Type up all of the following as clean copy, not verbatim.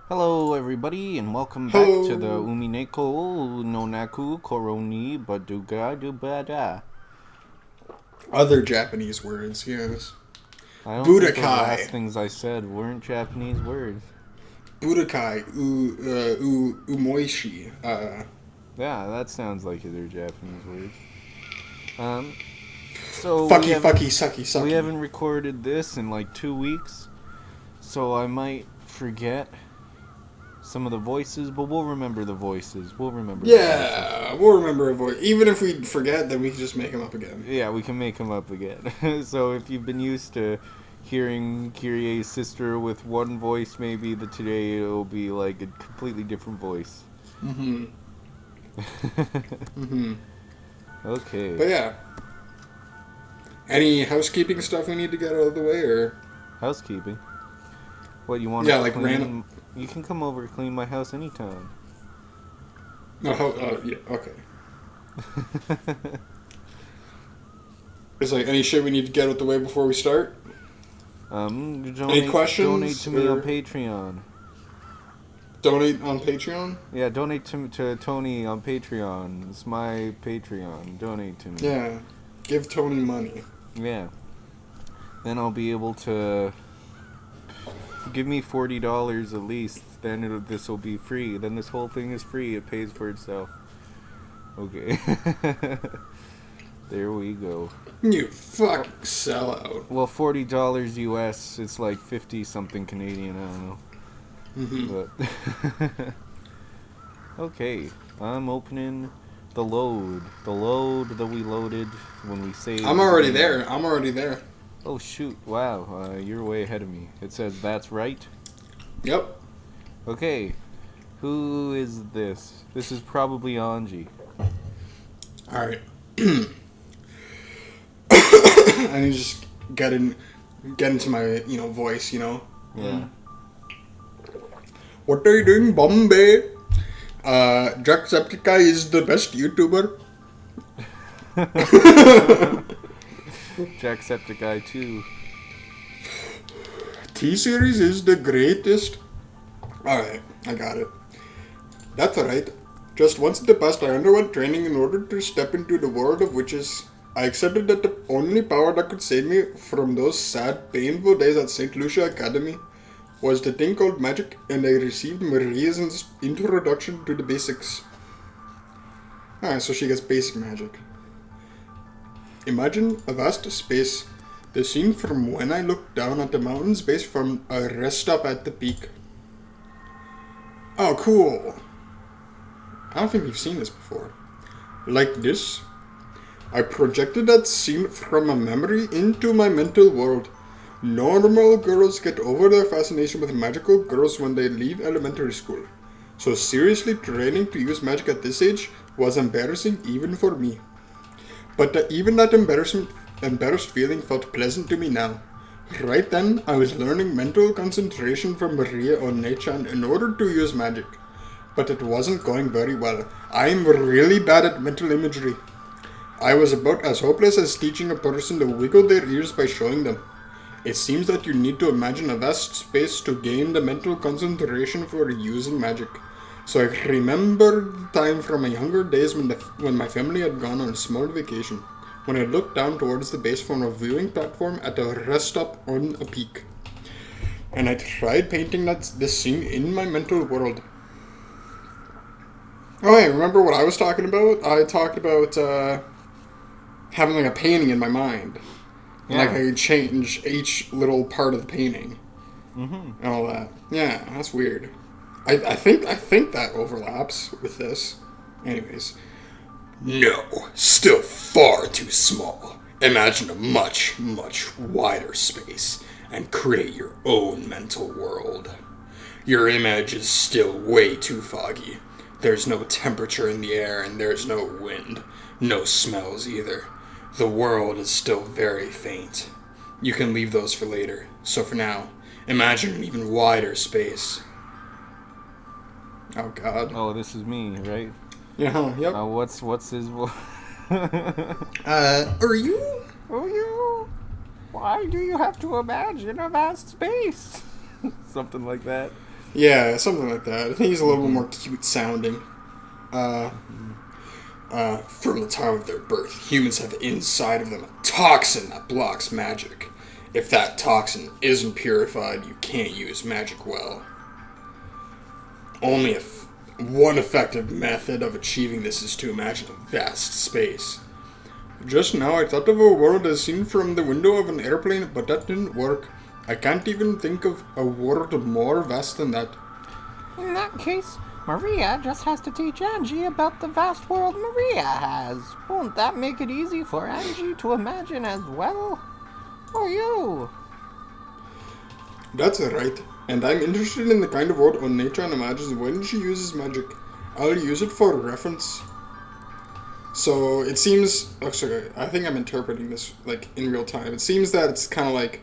Hello, everybody, and welcome back to the Hello. Umineko no Naku Koroni Baduga Dubada. Other Japanese words, yes. I don't think those last Budokai. things I said weren't Japanese words. Budokai. Umoishi. Yeah, that sounds like they're Japanese words. Um, so we Fucky, haven't fucky, sucky, we sucky. haven't recorded this in like 2 weeks, so I might forget some of the voices, but we'll remember the voices. We'll remember the voices. Yeah, we'll remember a voice. Even if we forget, then we can just make them up again. Yeah, we can make them up again. So if you've been used to hearing Kyrie's sister with one voice, maybe today it'll be like a completely different voice. Mm-hmm. Mm-hmm. Okay. But yeah. Any housekeeping stuff we need to get out of the way, or? Housekeeping. What, you want to Yeah, like random. clean? You can come over and clean my house anytime. No, yeah, okay. Is like any shit we need to get out the way before we start? Any Donate questions? to me on Or Patreon. donate on Patreon? Yeah, donate to Tony on Patreon. It's my Patreon. Donate to me. Yeah. Give Tony money. Yeah. Then I'll be able to give me $40 at least. Then this will be free. Then this whole thing is free. It pays for itself. Okay. There we go. You fucking sellout. Well, $40 US. It's like 50 something Canadian. I don't know. Mm-hmm. But okay, I'm opening the load. The load that we loaded when we saved. I'm already there. I'm already there. Oh shoot! Wow, you're way ahead of me. It says that's right. Yep. Okay, who is this? This is probably Anji. Alright. I need to just get into my, voice, Yeah. What are you doing, Bombay? Jacksepticeye is the best YouTuber. Jacksepticeye too. T-Series is the greatest. Alright, I got it. That's right. Just once in the past, I underwent training in order to step into the world of witches. I accepted that the only power that could save me from those sad, painful days at St. Lucia Academy was the thing called magic, and I received Maria's introduction to the basics. Alright, so she gets basic magic. Imagine a vast space, the scene from when I looked down at the mountain's base from a rest stop at the peak. Oh, cool. I don't think we've seen this before. Like this, I projected that scene from a memory into my mental world. Normal girls get over their fascination with magical girls when they leave elementary school. So seriously training to use magic at this age was embarrassing even for me. But even that embarrassed feeling felt pleasant to me now. Right then, I was learning mental concentration from Maria Onechan in order to use magic. But it wasn't going very well. I'm really bad at mental imagery. I was about as hopeless as teaching a person to wiggle their ears by showing them. It seems that you need to imagine a vast space to gain the mental concentration for using magic. So I remember the time from my younger days when my family had gone on a small vacation, when I looked down towards the base from a viewing platform at a rest stop on a peak. And I tried painting this scene in my mental world. Oh, hey, remember what I was talking about? I talked about having like a painting in my mind. And like I could change each little part of the painting. Mm-hmm. And all that. Yeah, that's weird. I think that overlaps with this. Anyways. No, still far too small. Imagine a much, much wider space and create your own mental world. Your image is still way too foggy. There's no temperature in the air and there's no wind. No smells either. The world is still very faint. You can leave those for later. So for now, imagine an even wider space. Oh god. Oh, this is me, right? Yeah, yep. What's his voice? Are you? Oh, you? Why do you have to imagine a vast space? Something like that. Yeah, something like that. I think he's a little more cute sounding. From the time of their birth, humans have inside of them a toxin that blocks magic. If that toxin isn't purified, you can't use magic well. Only if one effective method of achieving this is to imagine a vast space. Just now I thought of a world as seen from the window of an airplane, but that didn't work. I can't even think of a world more vast than that. In that case, Maria just has to teach Angie about the vast world Maria has. Won't that make it easy for Angie to imagine as well? Or you? That's right, and I'm interested in the kind of world Onichan imagines when she uses magic. I'll use it for reference. So it seems, oh, sorry, I think I'm interpreting this like in real time. It seems that it's kind of like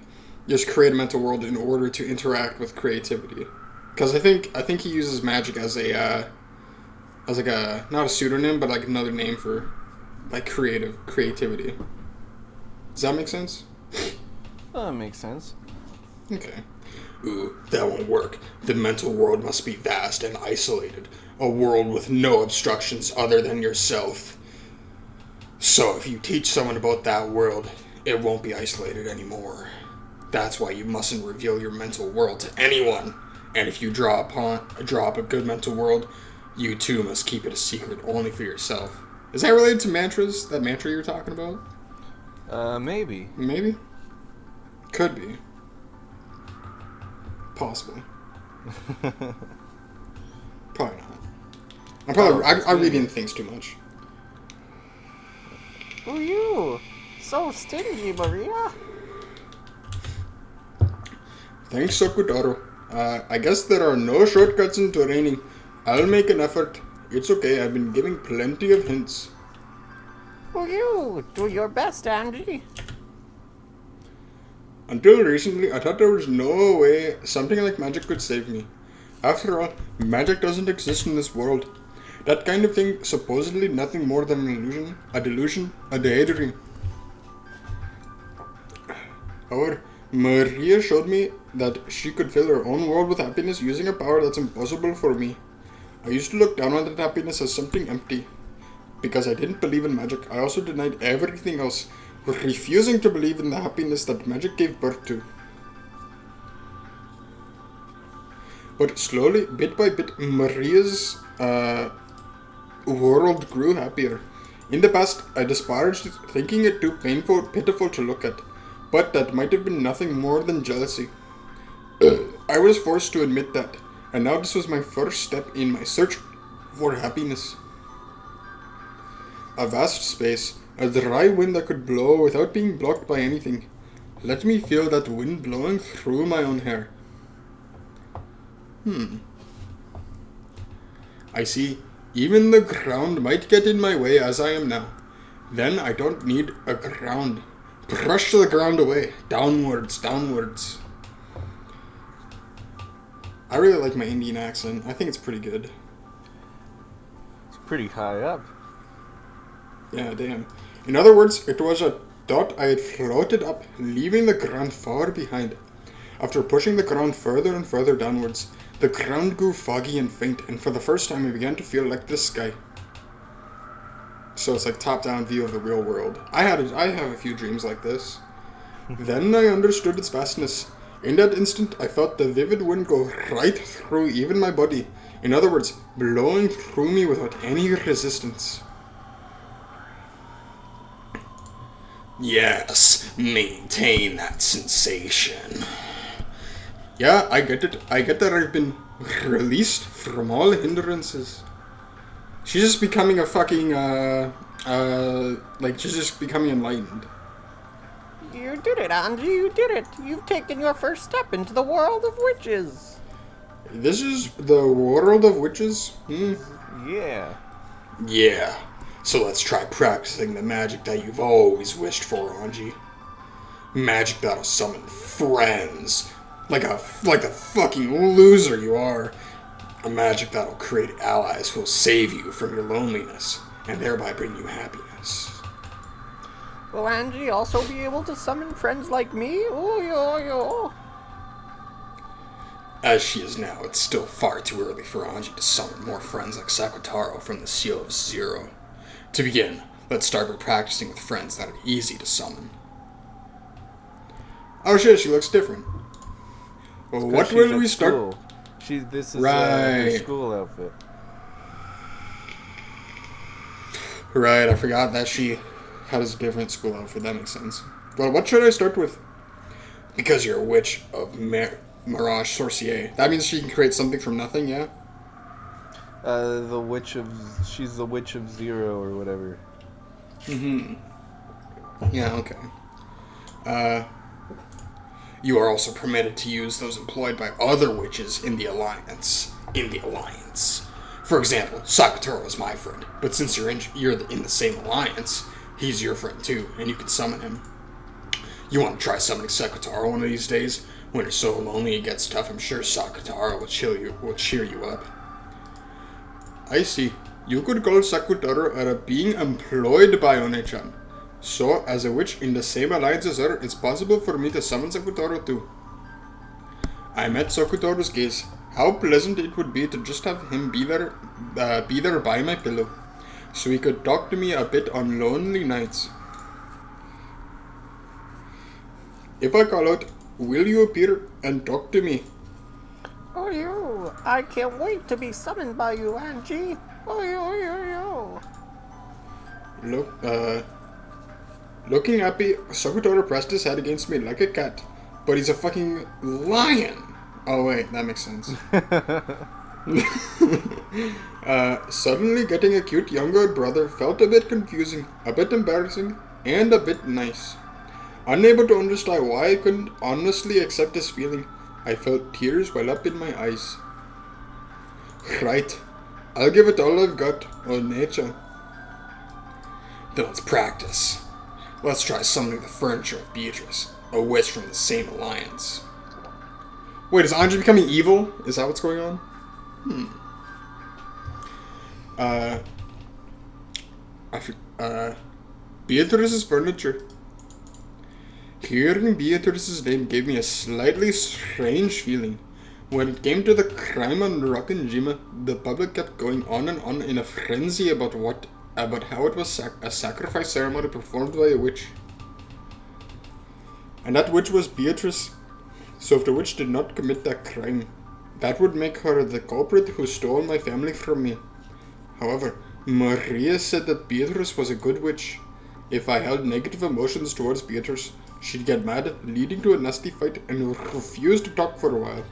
just create a mental world in order to interact with creativity. Because I think he uses magic as like a not a pseudonym, but like another name for like creativity. Does that make sense? That makes sense. Okay. Ooh, that won't work. The mental world must be vast and isolated. A world with no obstructions other than yourself. So if you teach someone about that world, it won't be isolated anymore. That's why you mustn't reveal your mental world to anyone. And if you draw up a good mental world, you too must keep it a secret only for yourself. Is that related to mantras? That mantra you're talking about? Maybe. Maybe? Could be. Possibly. Probably not. I read into things too much. Who you? So stingy, Maria. Thanks, Sokutaro. I guess there are no shortcuts in training. I'll make an effort. It's okay, I've been giving plenty of hints. Who you? Do your best, Angie. Until recently, I thought there was no way something like magic could save me. After all, magic doesn't exist in this world. That kind of thing, supposedly nothing more than an illusion, a delusion, a daydream. However, Maria showed me that she could fill her own world with happiness using a power that's impossible for me. I used to look down on that happiness as something empty. Because I didn't believe in magic, I also denied everything else, refusing to believe in the happiness that magic gave birth to. But slowly, bit by bit, Maria's world grew happier. In the past, I disparaged it, thinking it too pitiful to look at. But that might have been nothing more than jealousy. I was forced to admit that, and now this was my first step in my search for happiness. A vast space, a dry wind that could blow without being blocked by anything. Let me feel that wind blowing through my own hair. I see. Even the ground might get in my way as I am now. Then I don't need a ground. Brush the ground away. Downwards, downwards. I really like my Indian accent. I think it's pretty good. It's pretty high up. Yeah, damn. In other words, it was a thought I had floated up, leaving the ground far behind. After pushing the ground further and further downwards, the ground grew foggy and faint, and for the first time I began to feel like this sky. So it's like top-down view of the real world. I have a few dreams like this. Then I understood its vastness. In that instant, I felt the vivid wind go right through even my body. In other words, blowing through me without any resistance. Yes, maintain that sensation. Yeah, I get it. I get that I've been released from all hindrances. She's just becoming a fucking, she's just becoming enlightened. You did it, Angie, you did it. You've taken your first step into the world of witches. This is the world of witches? Yeah. Yeah. So let's try practicing the magic that you've always wished for, Angie. Magic that'll summon friends. Like the fucking loser you are. A magic that'll create allies who'll save you from your loneliness, and thereby bring you happiness. Will Angie also be able to summon friends like me? Ooh, yo. As she is now, it's still far too early for Anji to summon more friends like Sakutaro from the Seal of Zero. To begin, let's start by practicing with friends that are easy to summon. Oh shit, she looks different. Well, what will we start? School. This is Right. her school outfit. Right, I forgot that she has a different school outfit. That makes sense. Well, what should I start with? Because you're a witch of Mirage Sorcier. That means she can create something from nothing, yeah? She's the witch of Zero or whatever. Yeah, okay. You are also permitted to use those employed by other witches in the Alliance. For example, Sakutaro is my friend, but since you're in the same alliance, he's your friend too, and you can summon him. You want to try summoning Sakutaro one of these days? When you're so lonely it gets tough, I'm sure Sakutaro will cheer you up. I see. You could call Sakutaro a being employed by One-chan. So, as a witch in the same alliance as her, it's possible for me to summon Sakutaro too. I met Sakutaro's gaze. How pleasant it would be to just have him be there by my pillow, so he could talk to me a bit on lonely nights. If I call out, will you appear and talk to me? Oh, you! I can't wait to be summoned by you, Angie. Oh, you! Looking happy, Sakutaro pressed his head against me like a cat, but he's a fucking lion. Oh wait, that makes sense. Suddenly getting a cute younger brother felt a bit confusing, a bit embarrassing, and a bit nice. Unable to understand why I couldn't honestly accept this feeling, I felt tears well up in my eyes. Right, I'll give it all I've got, One-chan. Then let's practice. Let's try summoning the furniture of Beatrice, a witch from the same alliance. Wait, is Anji becoming evil? Is that what's going on? Beatrice's furniture. Hearing Beatrice's name gave me a slightly strange feeling. When it came to the crime on Rokkenjima, the public kept going on and on in a frenzy about how it was a sacrifice ceremony performed by a witch. And that witch was Beatrice. So if the witch did not commit that crime, that would make her the culprit who stole my family from me. However, Maria said that Beatrice was a good witch. If I held negative emotions towards Beatrice, she'd get mad, leading to a nasty fight, and refuse to talk for a while.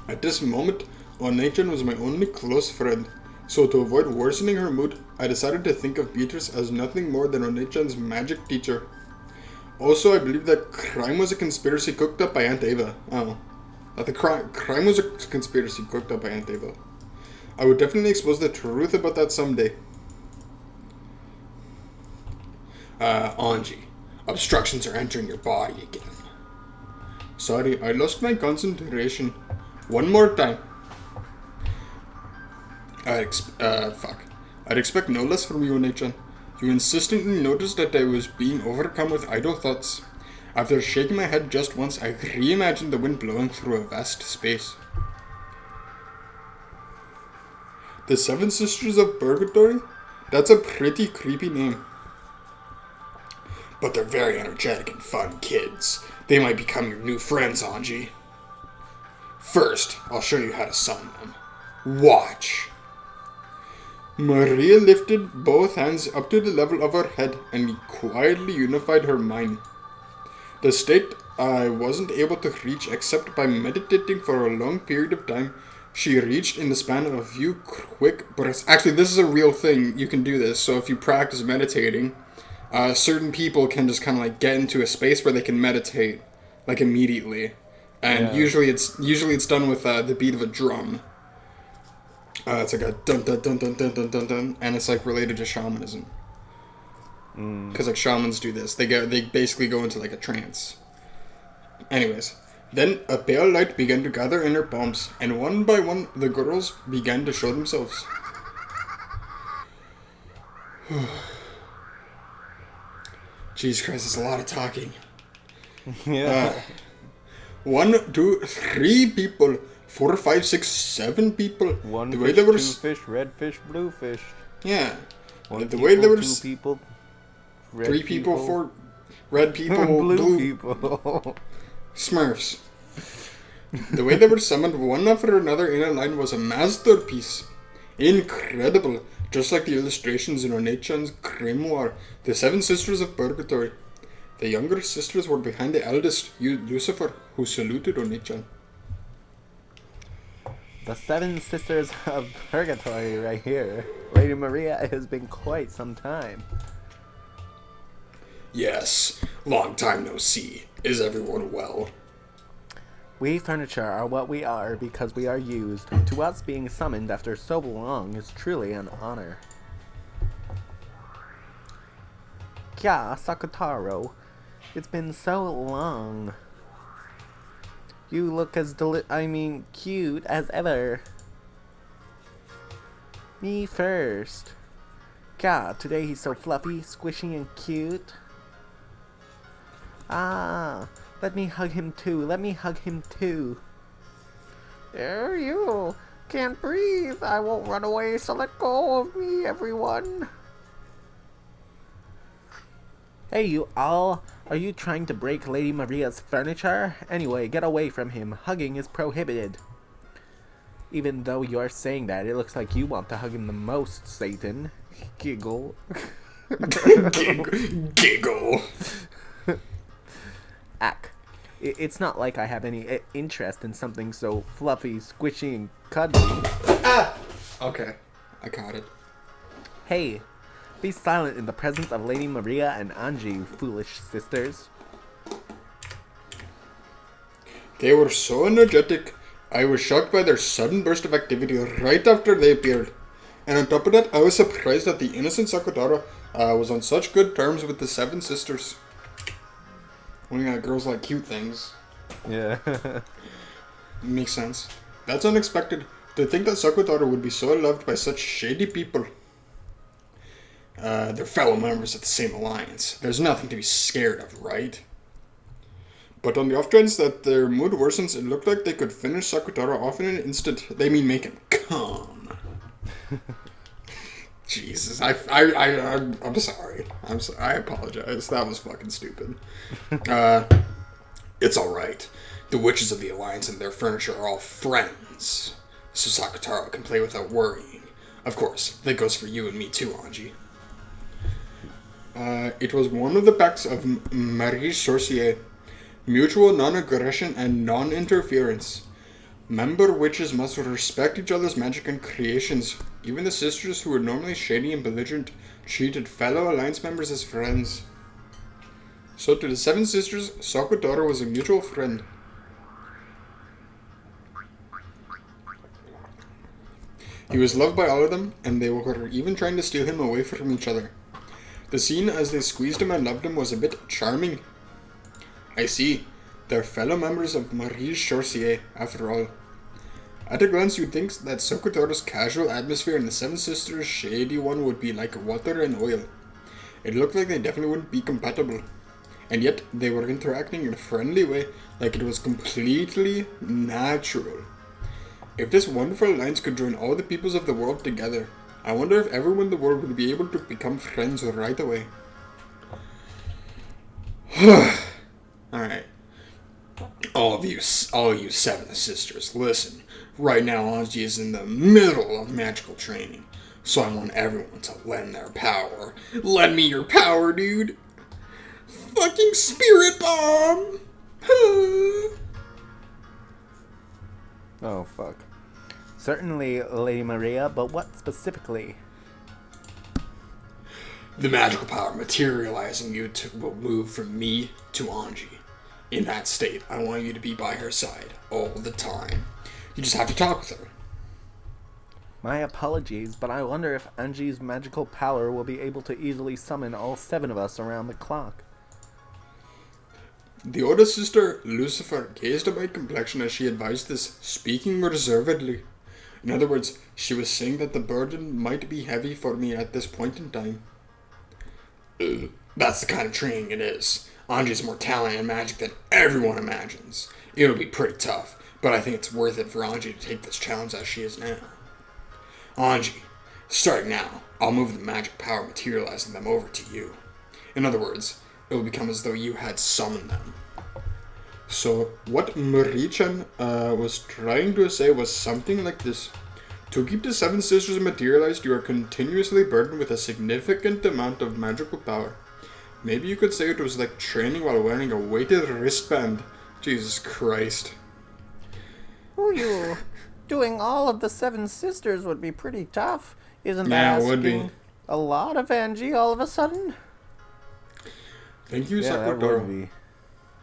At this moment, One-chan was my only close friend, so to avoid worsening her mood, I decided to think of Beatrice as nothing more than One-chan's magic teacher. Also, I believe that crime was a conspiracy cooked up by Aunt Ava. That the crime was a conspiracy cooked up by Aunt Ava. I would definitely expose the truth about that someday. Anji, obstructions are entering your body again. Sorry, I lost my concentration. One more time. I'd expect no less from you, One-chan. You insistently noticed that I was being overcome with idle thoughts. After shaking my head just once, I reimagined the wind blowing through a vast space. The Seven Sisters of Purgatory? That's a pretty creepy name. But they're very energetic and fun kids. They might become your new friends, Anji. First, I'll show you how to summon them. Watch. Maria lifted both hands up to the level of her head and quietly unified her mind. The state I wasn't able to reach except by meditating for a long period of time, she reached in the span of a few quick breaths. Actually, this is a real thing. You can do this. So if you practice meditating, certain people can just kind of like get into a space where they can meditate like immediately. And usually it's done with the beat of a drum. It's like a dun dun dun dun dun dun dun dun, and it's like related to shamanism. Because like shamans do this, they basically go into like a trance. Anyways, then a pale light began to gather in her palms, and one by one the girls began to show themselves. Jesus Christ, it's a lot of talking. Yeah. 1, 2, 3 people. 4, 5, 6, 7 people. One The fish, way they were two fish, red fish, blue fish. Yeah. One The people, way they were 2 people, red 3 people, 4 red people, blue people. Smurfs. The way they were summoned one after another in a line was a masterpiece. Incredible. Just like the illustrations in Onechan's grimoire, the 7 Sisters of Purgatory. The younger sisters were behind the eldest, Lucifer, who saluted Onechan. The 7 Sisters of Purgatory right here. Lady Maria, it has been quite some time. Yes, long time no see. Is everyone well? We furniture are what we are because we are used. To us, being summoned after so long is truly an honor. Kya, Sakutaro. It's been so long. You look as cute as ever. Me first. Kya, today he's so fluffy, squishy, and cute. Ah, let me hug him too. Let me hug him too. There you can't breathe. I won't run away, so let go of me, everyone. Hey, you all. Are you trying to break Lady Maria's furniture? Anyway, get away from him. Hugging is prohibited. Even though you're saying that, it looks like you want to hug him the most, Satan. Giggle. Giggle. Ack. It's not like I have any interest in something so fluffy, squishy, and cuddly. Ah! Okay, I caught it. Hey, be silent in the presence of Lady Maria and Anji, you foolish sisters. They were so energetic, I was shocked by their sudden burst of activity right after they appeared. And on top of that, I was surprised that the innocent Sakutaro was on such good terms with the 7 sisters. When you got girls like cute things. Yeah. Makes sense. That's unexpected. To think that Sakutaro would be so loved by such shady people. They're fellow members of the same alliance. There's nothing to be scared of, right? But on the off chance that their mood worsens, it looked like they could finish Sakutaro off in an instant. They mean make him come. Jesus, I'm sorry. I apologize. That was fucking stupid. It's alright. The witches of the Alliance and their furniture are all friends. So Sakutaro can play without worrying. Of course, that goes for you and me too, Anji. It was one of the pacts of Marie Sorcier. Mutual non-aggression and non-interference. Member witches must respect each other's magic and creations. Even the sisters who were normally shady and belligerent treated fellow alliance members as friends. So to the 7 sisters, Sakutaro was a mutual friend. He was loved by all of them, and they were even trying to steal him away from each other. The scene as they squeezed him and loved him was a bit charming. I see. They're fellow members of Marie Sorcier, after all. At a glance, you'd think that Sakutaro's casual atmosphere and the 7 sisters' shady one would be like water and oil. It looked like they definitely wouldn't be compatible. And yet, they were interacting in a friendly way, like it was completely natural. If this wonderful alliance could join all the peoples of the world together, I wonder if everyone in the world would be able to become friends right away. Alright. All you 7 sisters, listen. Right now, Anji is in the middle of magical training, so I want everyone to lend their power. Lend me your power, dude! Fucking spirit bomb! Oh, fuck. Certainly, Lady Maria, but what specifically? The magical power materializing you will move from me to Anji. In that state, I want you to be by her side all the time. You just have to talk with her. My apologies, but I wonder if Anji's magical power will be able to easily summon all 7 of us around the clock. The oldest sister, Lucifer, gazed at my complexion as she advised this, speaking reservedly. In other words, she was saying that the burden might be heavy for me at this point in time. That's the kind of training it is. Anji's more talent and magic than everyone imagines. It'll be pretty tough, but I think it's worth it for Anji to take this challenge as she is now. Anji, starting now, I'll move the magic power materializing them over to you. In other words, it will become as though you had summoned them. So, what Marie-chan was trying to say was something like this. To keep the Seven Sisters materialized, you are continuously burdened with a significant amount of magical power. Maybe you could say it was like training while wearing a weighted wristband. Jesus Christ. Oh, you doing all of the Seven Sisters would be pretty tough. Isn't Yeah, that it would be. asking a lot of Angie all of a sudden? Thank you, Yeah, that Sakutaro. would be.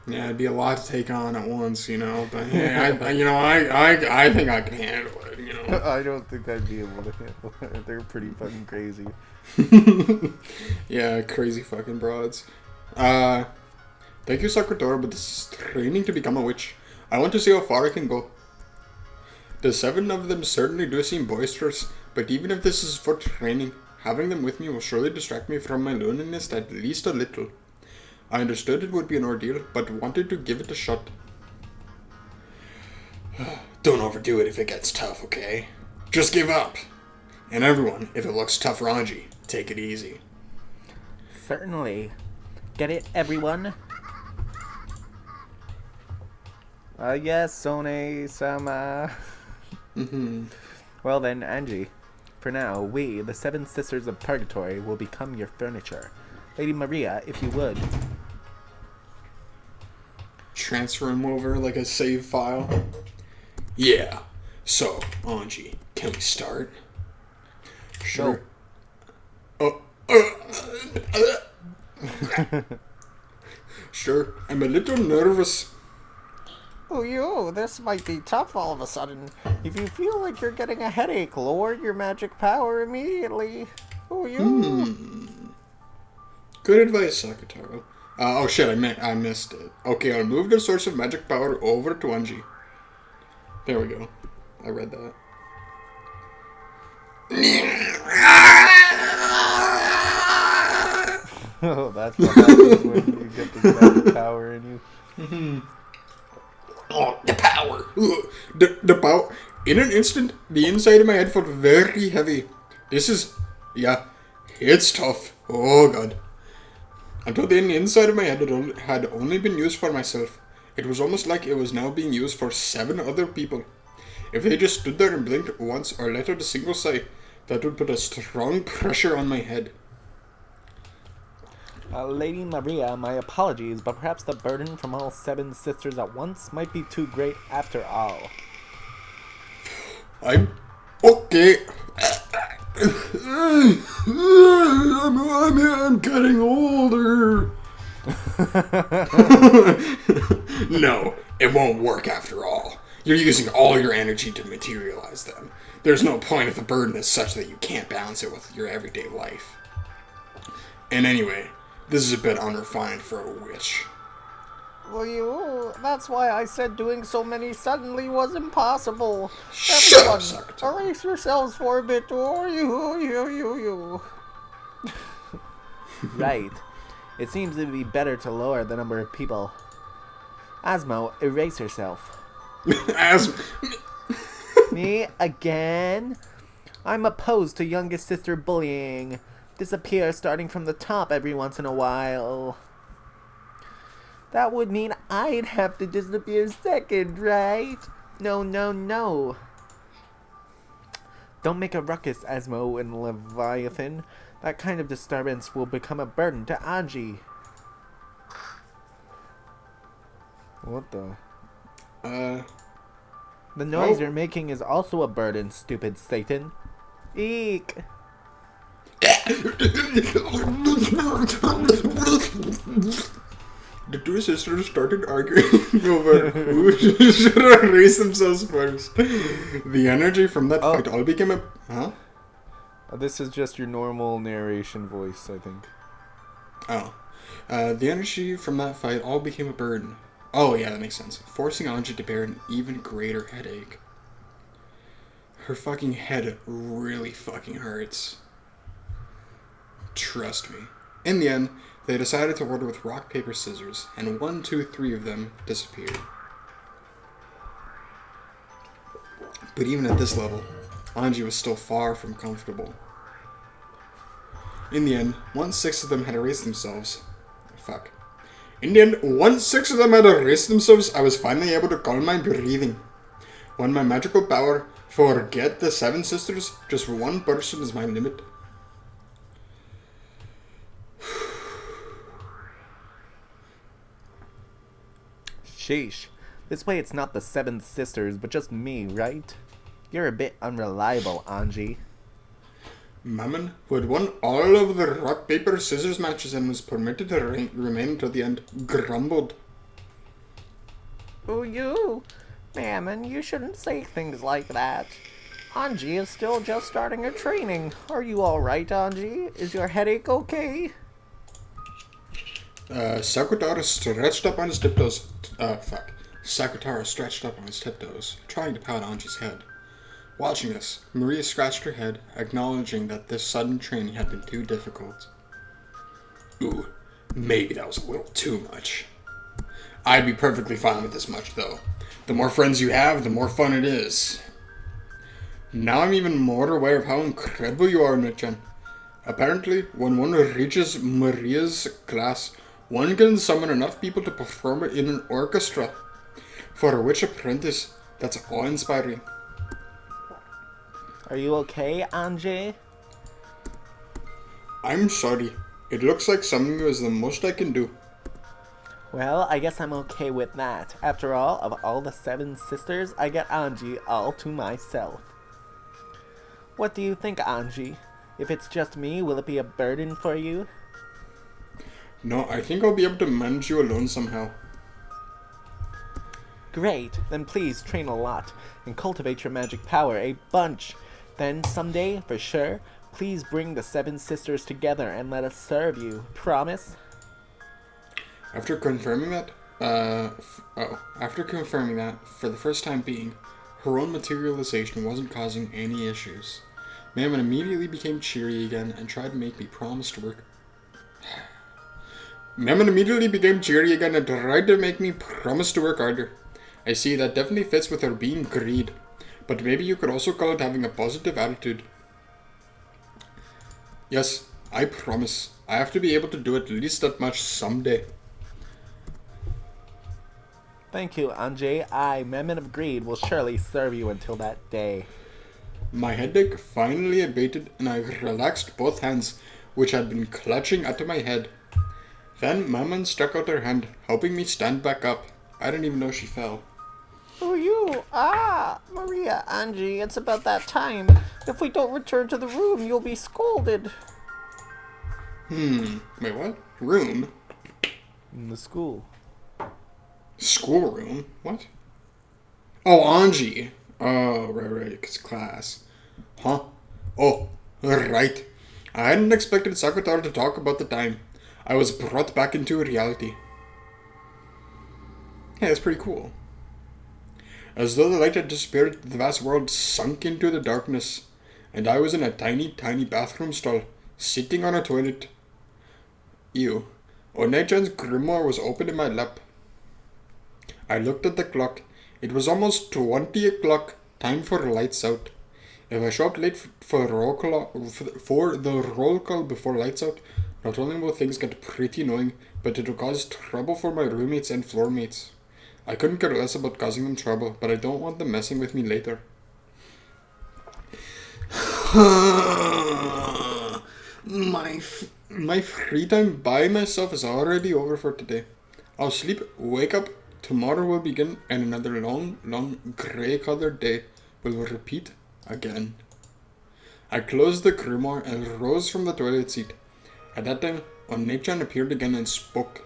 Yeah, it'd be a lot to take on at once, you know. But yeah, I think I can handle it, you know. I don't think I'd be able to handle it. They're pretty fucking crazy. Yeah, crazy fucking broads. Thank you, Sakutaro, but this is training to become a witch. I want to see how far I can go. The 7 of them certainly do seem boisterous, but even if this is for training, having them with me will surely distract me from my loneliness at least a little. I understood it would be an ordeal, but wanted to give it a shot. Don't overdo it if it gets tough, okay? Just give up. And everyone, if it looks tough for Anji, take it easy. Certainly. Get it, everyone? Yes, Sone-sama. Well then, Angie. For now, we, the 7 Sisters of Purgatory, will become your furniture. Lady Maria, if you would. Transfer him over like a save file. Yeah. So, Anji, can we start? Sure. Sure. I'm a little nervous. Oh, you, this might be tough all of a sudden. If you feel like you're getting a headache, lower your magic power immediately. Oh, you. Good advice, Sakutaro. Oh shit, I missed it. Okay, I'll move the source of magic power over to Anji. There we go. I read that. Oh, that's what happens when you get the magic power in you. Oh, the power! The power. In an instant, the inside of my head felt very heavy. This is... yeah, it's tough. Oh god. Until then, the inside of my head had only been used for myself. It was almost like it was now being used for 7 other people. If they just stood there and blinked once or let out a single sigh, that would put a strong pressure on my head. Lady Maria, my apologies, but perhaps the burden from all 7 sisters at once might be too great after all. I'm... okay. I'm getting older. No, it won't work after all. You're using all your energy to materialize them. There's no point if the burden is such that you can't balance it with your everyday life. And anyway, this is a bit unrefined for a witch. Well, you, that's why I said doing so many suddenly was impossible. Shut up, Everyone, Sakutaro. erase yourselves for a bit, or you. Right. It seems it would be better to lower the number of people. Asmo, erase yourself. As... Me again? I'm opposed to youngest sister bullying. Disappear starting from the top every once in a while. That would mean I'd have to disappear second, right? No. Don't make a ruckus, Asmo and Leviathan. That kind of disturbance will become a burden to Anji. What the? The noise you're making is also a burden, stupid Satan. Eek! The 2 sisters started arguing over who should erase themselves first. The energy from that fight all became a... Huh? This is just your normal narration voice, I think. Oh. The energy from that fight all became a burden. Oh, yeah, that makes sense. Forcing Anji to bear an even greater headache. Her fucking head really fucking hurts. Trust me. In the end, they decided to order with rock, paper, scissors, and 1, 2, 3 of them disappeared. But even at this level, Anji was still far from comfortable. In the end, once 6 of them had erased themselves... Fuck. In the end, once 6 of them had erased themselves, I was finally able to calm my breathing. When my magical power, forget the 7 sisters, just one person is my limit. Sheesh. This way it's not the 7 sisters, but just me, right? You're a bit unreliable, Anji. Mammon, who had won all of the rock, paper, scissors matches and was permitted to remain until the end, grumbled. Oh, you? Mammon, you shouldn't say things like that. Anji is still just starting her training. Are you alright, Anji? Is your headache okay? Sakutara stretched up on his tiptoes. Sakutara stretched up on his tiptoes, trying to pat Anji's head. Watching this, Maria scratched her head, acknowledging that this sudden training had been too difficult. Ooh, maybe that was a little too much. I'd be perfectly fine with this much, though. The more friends you have, the more fun it is. Now I'm even more aware of how incredible you are, Nichan. Apparently, when one reaches Maria's class, one can summon enough people to perform it in an orchestra. For a witch apprentice, that's awe-inspiring. Are you okay, Anji? I'm sorry. It looks like summoning you is the most I can do. Well, I guess I'm okay with that. After all, of all the 7 sisters, I get Anji all to myself. What do you think, Anji? If it's just me, will it be a burden for you? No, I think I'll be able to manage you alone somehow. Great, then please train a lot and cultivate your magic power a bunch. Then someday, for sure, please bring the 7 sisters together and let us serve you. Promise? After confirming that, for the first time being, her own materialization wasn't causing any issues. Mammon immediately became cheery again and tried to make me promise to work. Harder. I see, that definitely fits with her being greed. But maybe you could also call it having a positive attitude. Yes, I promise. I have to be able to do at least that much someday. Thank you, Anji. I, Mammon of Greed, will surely serve you until that day. My headache finally abated and I relaxed both hands, which had been clutching at my head. Then Mammon stuck out her hand, helping me stand back up. I didn't even know she fell. Oh, you? Ah, Maria, Anji, it's about that time. If we don't return to the room, you'll be scolded. Wait, what? Room? In the school. Schoolroom? What? Oh, Anji. Oh, right, it's class. Huh? Oh, right. I hadn't expected Sakutara to talk about the time. I was brought back into reality. Yeah, that's pretty cool. As though the light had disappeared, the vast world sunk into the darkness, and I was in a tiny, tiny bathroom stall, sitting on a toilet. Ew. Onechan's grimoire was open in my lap. I looked at the clock. It was almost 20 o'clock, time for lights out. If I show up late for the roll call before lights out, not only will things get pretty annoying, but it will cause trouble for my roommates and floor mates. I couldn't care less about causing them trouble, but I don't want them messing with me later. My free time by myself is already over for today. I'll sleep, wake up, tomorrow will begin, and another long, grey-colored day will repeat again. I closed the grimoire and rose from the toilet seat. At that time, Onechan appeared again and spoke.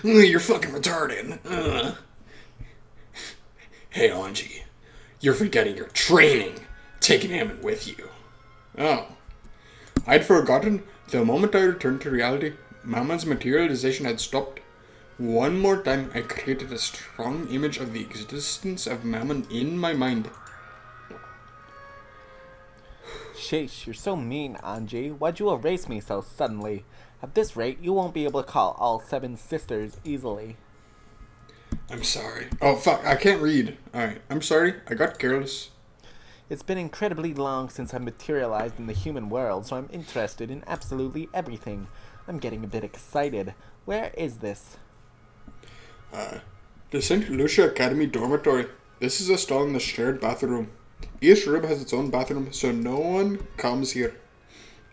You're fucking retarded. Hey, Anji. You're forgetting your training. Taking him with you. Oh. I'd forgotten. The moment I returned to reality, Mama's materialization had stopped. One more time, I created a strong image of the existence of Mammon in my mind. Sheesh, you're so mean, Anji. Why'd you erase me so suddenly? At this rate, you won't be able to call all 7 sisters easily. I'm sorry. Oh, fuck. I can't read. Alright. I'm sorry. I got careless. It's been incredibly long since I materialized in the human world, so I'm interested in absolutely everything. I'm getting a bit excited. Where is this? The St. Lucia Academy dormitory. This is a stall in the shared bathroom. Each room has its own bathroom, so no one comes here.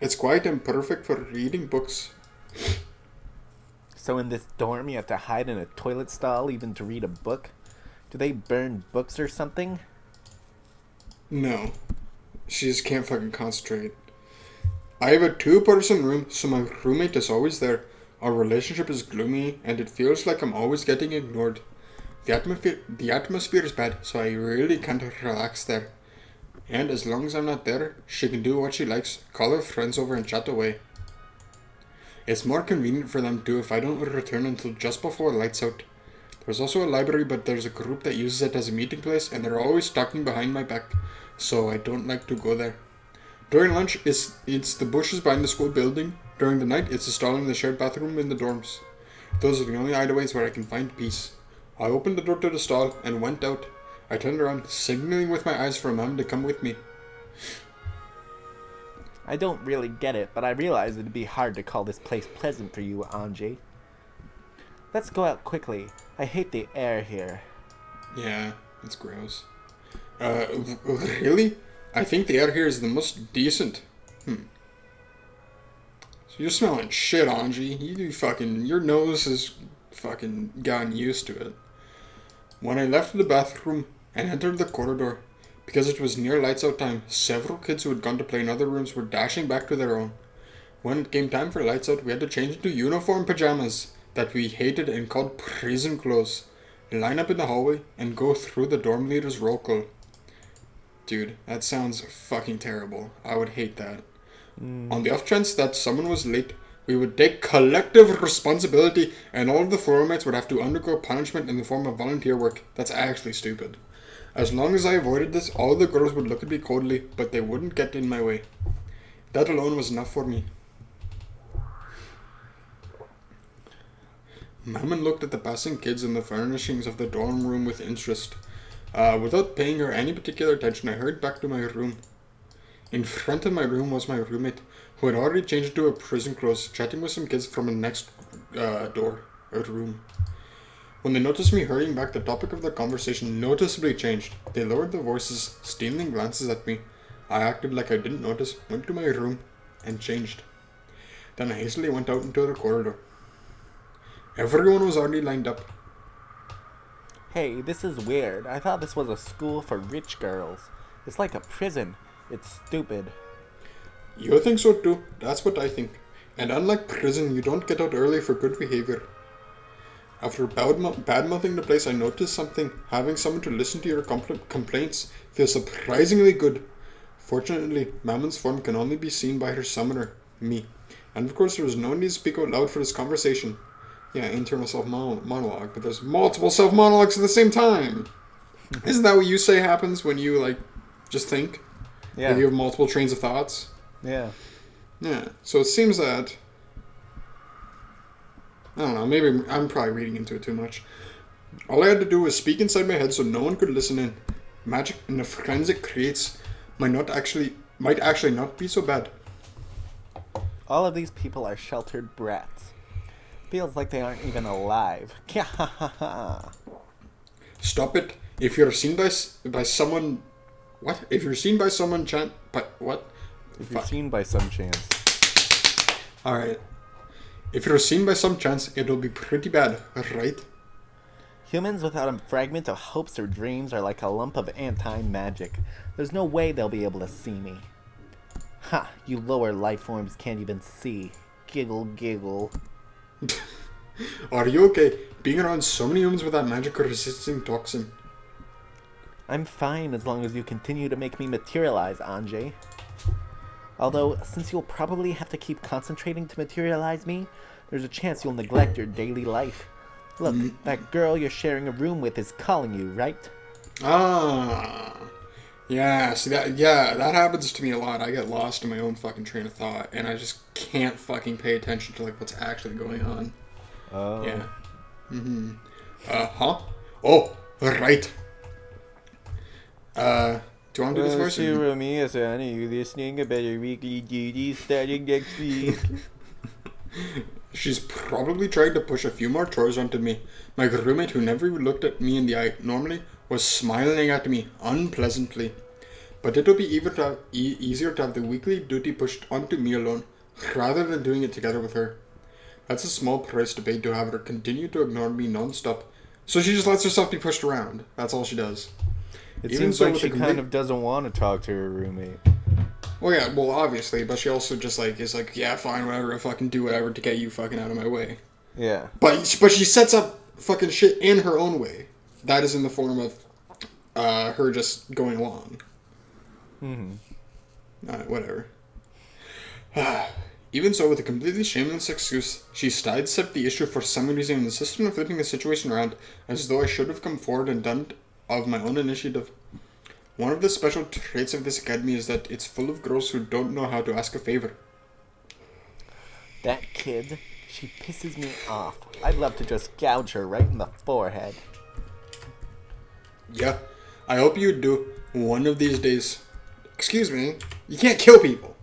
It's quiet and perfect for reading books. So in this dorm you have to hide in a toilet stall even to read a book? Do they burn books or something? No. She just can't fucking concentrate. I have a 2-person room, so my roommate is always there. Our relationship is gloomy, and it feels like I'm always getting ignored. The atmosphere is bad, so I really can't relax there. And as long as I'm not there, she can do what she likes, call her friends over and chat away. It's more convenient for them too if I don't return until just before lights out. There's also a library, but there's a group that uses it as a meeting place, and they're always talking behind my back, so I don't like to go there. During lunch, it's the bushes behind the school building. During the night, it's a stall in the shared bathroom in the dorms. Those are the only hideaways where I can find peace. I opened the door to the stall and went out. I turned around, signaling with my eyes for Mom to come with me. I don't really get it, but I realize it'd be hard to call this place pleasant for you, Anji. Let's go out quickly. I hate the air here. Yeah, it's gross. Really? I think the air here is the most decent. So you're smelling shit, Anji. Your nose has fucking gotten used to it. When I left the bathroom and entered the corridor, because it was near lights out time, several kids who had gone to play in other rooms were dashing back to their own. When it came time for lights out, we had to change into uniform pajamas that we hated and called prison clothes, line up in the hallway, and go through the dorm leader's roll call. Dude, that sounds fucking terrible. I would hate that. On the off chance that someone was late, we would take collective responsibility and all of the floor mates would have to undergo punishment in the form of volunteer work. That's actually stupid. As long as I avoided this, all the girls would look at me coldly, but they wouldn't get in my way. That alone was enough for me. Mammon looked at the passing kids and the furnishings of the dorm room with interest. Without paying her any particular attention, I hurried back to my room. In front of my room was my roommate, who had already changed into her prison clothes, chatting with some kids from the next room. When they noticed me hurrying back, the topic of their conversation noticeably changed. They lowered their voices, stealing glances at me. I acted like I didn't notice, went to my room, and changed. Then I hastily went out into the corridor. Everyone was already lined up. Hey, this is weird. I thought this was a school for rich girls. It's like a prison. It's stupid. You think so too? That's what I think. And unlike prison, you don't get out early for good behavior. After bad-mouthing the place, I noticed something. Having someone to listen to your complaints feels surprisingly good. Fortunately, Mammon's form can only be seen by her summoner, me. And of course, there was no need to speak out loud for this conversation. Yeah, internal self-monologue, but there's multiple self-monologues at the same time. Isn't that what you say happens when you, just think? Yeah. When you have multiple trains of thoughts? Yeah. Yeah, so it seems that... I don't know, maybe I'm probably reading into it too much. All I had to do was speak inside my head so no one could listen in. Magic and the friends it creates might actually not be so bad. All of these people are sheltered brats. Feels like they aren't even alive. Stop it. If you're seen by someone... What? If you're seen by someone what? If you're seen by some chance. Alright. If you're seen by some chance, it'll be pretty bad, right? Humans without a fragment of hopes or dreams are like a lump of anti-magic. There's no way they'll be able to see me. Ha! You lower life forms can't even see. Giggle, giggle. Are you okay? Being around so many humans with that magic resisting toxin. I'm fine as long as you continue to make me materialize, Anjay. Although, since you'll probably have to keep concentrating to materialize me, there's a chance you'll neglect your daily life. Look, that girl you're sharing a room with is calling you, right? Ah. Yeah, see that happens to me a lot. I get lost in my own fucking train of thought, and I just can't fucking pay attention to what's actually going on. Oh. Yeah. Huh? Oh, right. Do you want to do this first? Rumi-san, are you listening about your weekly duties starting next week? She's probably trying to push a few more chores onto me. My roommate, who never even looked at me in the eye normally, was smiling at me unpleasantly. But it'll be easier to have the weekly duty pushed onto me alone, rather than doing it together with her. That's a small price to pay to have her continue to ignore me non-stop. So she just lets herself be pushed around. That's all she does. It Even seems so like with she the kind of doesn't want to talk to her roommate. Well, yeah, well, obviously, but she also just, like, is like, yeah, fine, whatever, I'll fucking do whatever to get you fucking out of my way. Yeah. But she sets up fucking shit in her own way. That is in the form of her just going along. Whatever. Even so, with a completely shameless excuse, she sidestepped the issue for some reason and insisted on flipping the situation around as though I should have come forward and done it of my own initiative. One of the special traits of this academy is that it's full of girls who don't know how to ask a favor. That kid, she pisses me off. I'd love to just gouge her right in the forehead. Yeah, I hope you do one of these days. Excuse me, you can't kill people.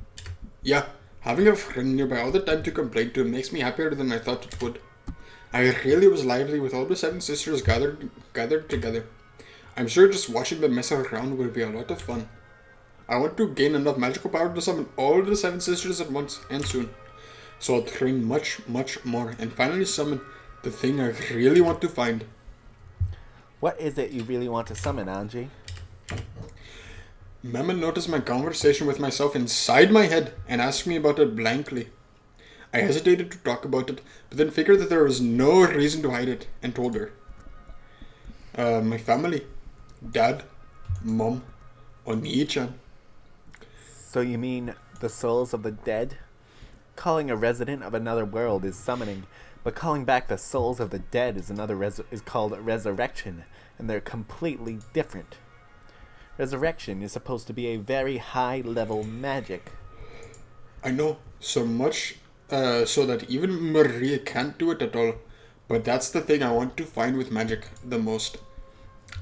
Yeah, having a friend nearby all the time to complain to makes me happier than I thought it would. I really was lively with all the 7 sisters gathered together. I'm sure just watching them mess around will be a lot of fun. I want to gain enough magical power to summon all the 7 sisters at once, and soon. So I'll train much, much more, and finally summon the thing I really want to find. What is it you really want to summon, Anji? Mama noticed my conversation with myself inside my head and asked me about it blankly. I hesitated to talk about it, but then figured that there was no reason to hide it, and told her. My family. Dad, Mom, Oni-chan. So you mean the souls of the dead? Calling a resident of another world is summoning, but calling back the souls of the dead is is called resurrection, and they're completely different. Resurrection is supposed to be a very high-level magic. I know, so much so that even Maria can't do it at all. But that's the thing I want to find with magic the most.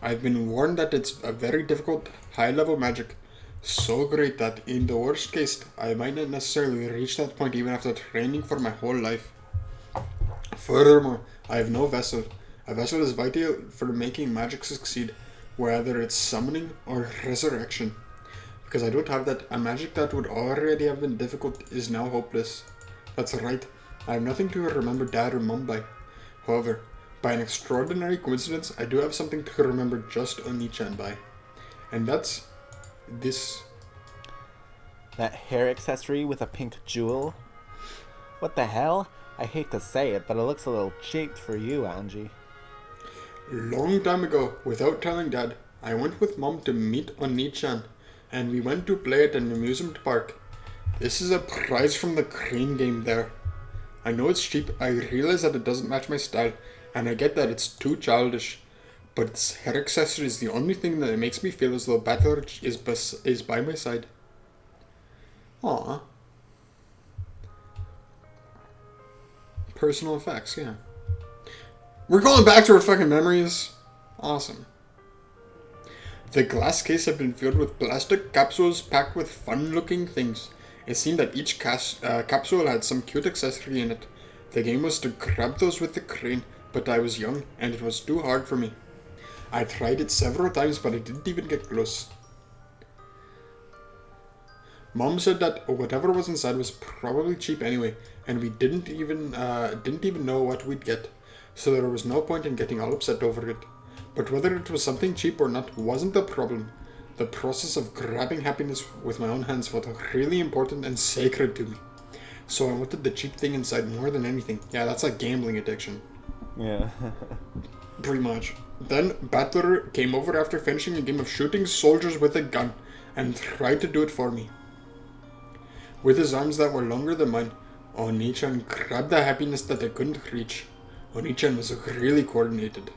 I've been warned that it's a very difficult, high-level magic. So great that in the worst case, I might not necessarily reach that point even after training for my whole life. Furthermore, I have no vessel. A vessel is vital for making magic succeed, whether it's summoning or resurrection. Because I don't have that, a magic that would already have been difficult is now hopeless. That's right, I have nothing to remember Dad or Mom by. However, by an extraordinary coincidence, I do have something to remember just Oni-chan by. And that's this. That hair accessory with a pink jewel? What the hell? I hate to say it, but it looks a little cheap for you, Anji. Long time ago, without telling Dad, I went with Mom to meet Oni-chan, and we went to play at an amusement park. This is a prize from the crane game there. I know it's cheap, I realize that it doesn't match my style, and I get that it's too childish, but its hair accessory is the only thing that makes me feel as though Battle is by my side. Aww. Personal effects, yeah. We're going back to our fucking memories. Awesome. The glass case had been filled with plastic capsules packed with fun-looking things. It seemed that each capsule had some cute accessory in it. The game was to grab those with the crane, but I was young and it was too hard for me. I tried it several times, but I didn't even get close. Mom said that whatever was inside was probably cheap anyway, and we didn't even know what we'd get, so there was no point in getting all upset over it. But whether it was something cheap or not wasn't the problem. The process of grabbing happiness with my own hands felt really important and sacred to me. So I wanted the cheap thing inside more than anything. Yeah, that's like gambling addiction. Yeah. Pretty much. Then Battler came over after finishing a game of shooting soldiers with a gun and tried to do it for me. With his arms that were longer than mine, Oni-chan grabbed the happiness that I couldn't reach. Oni-chan was really coordinated.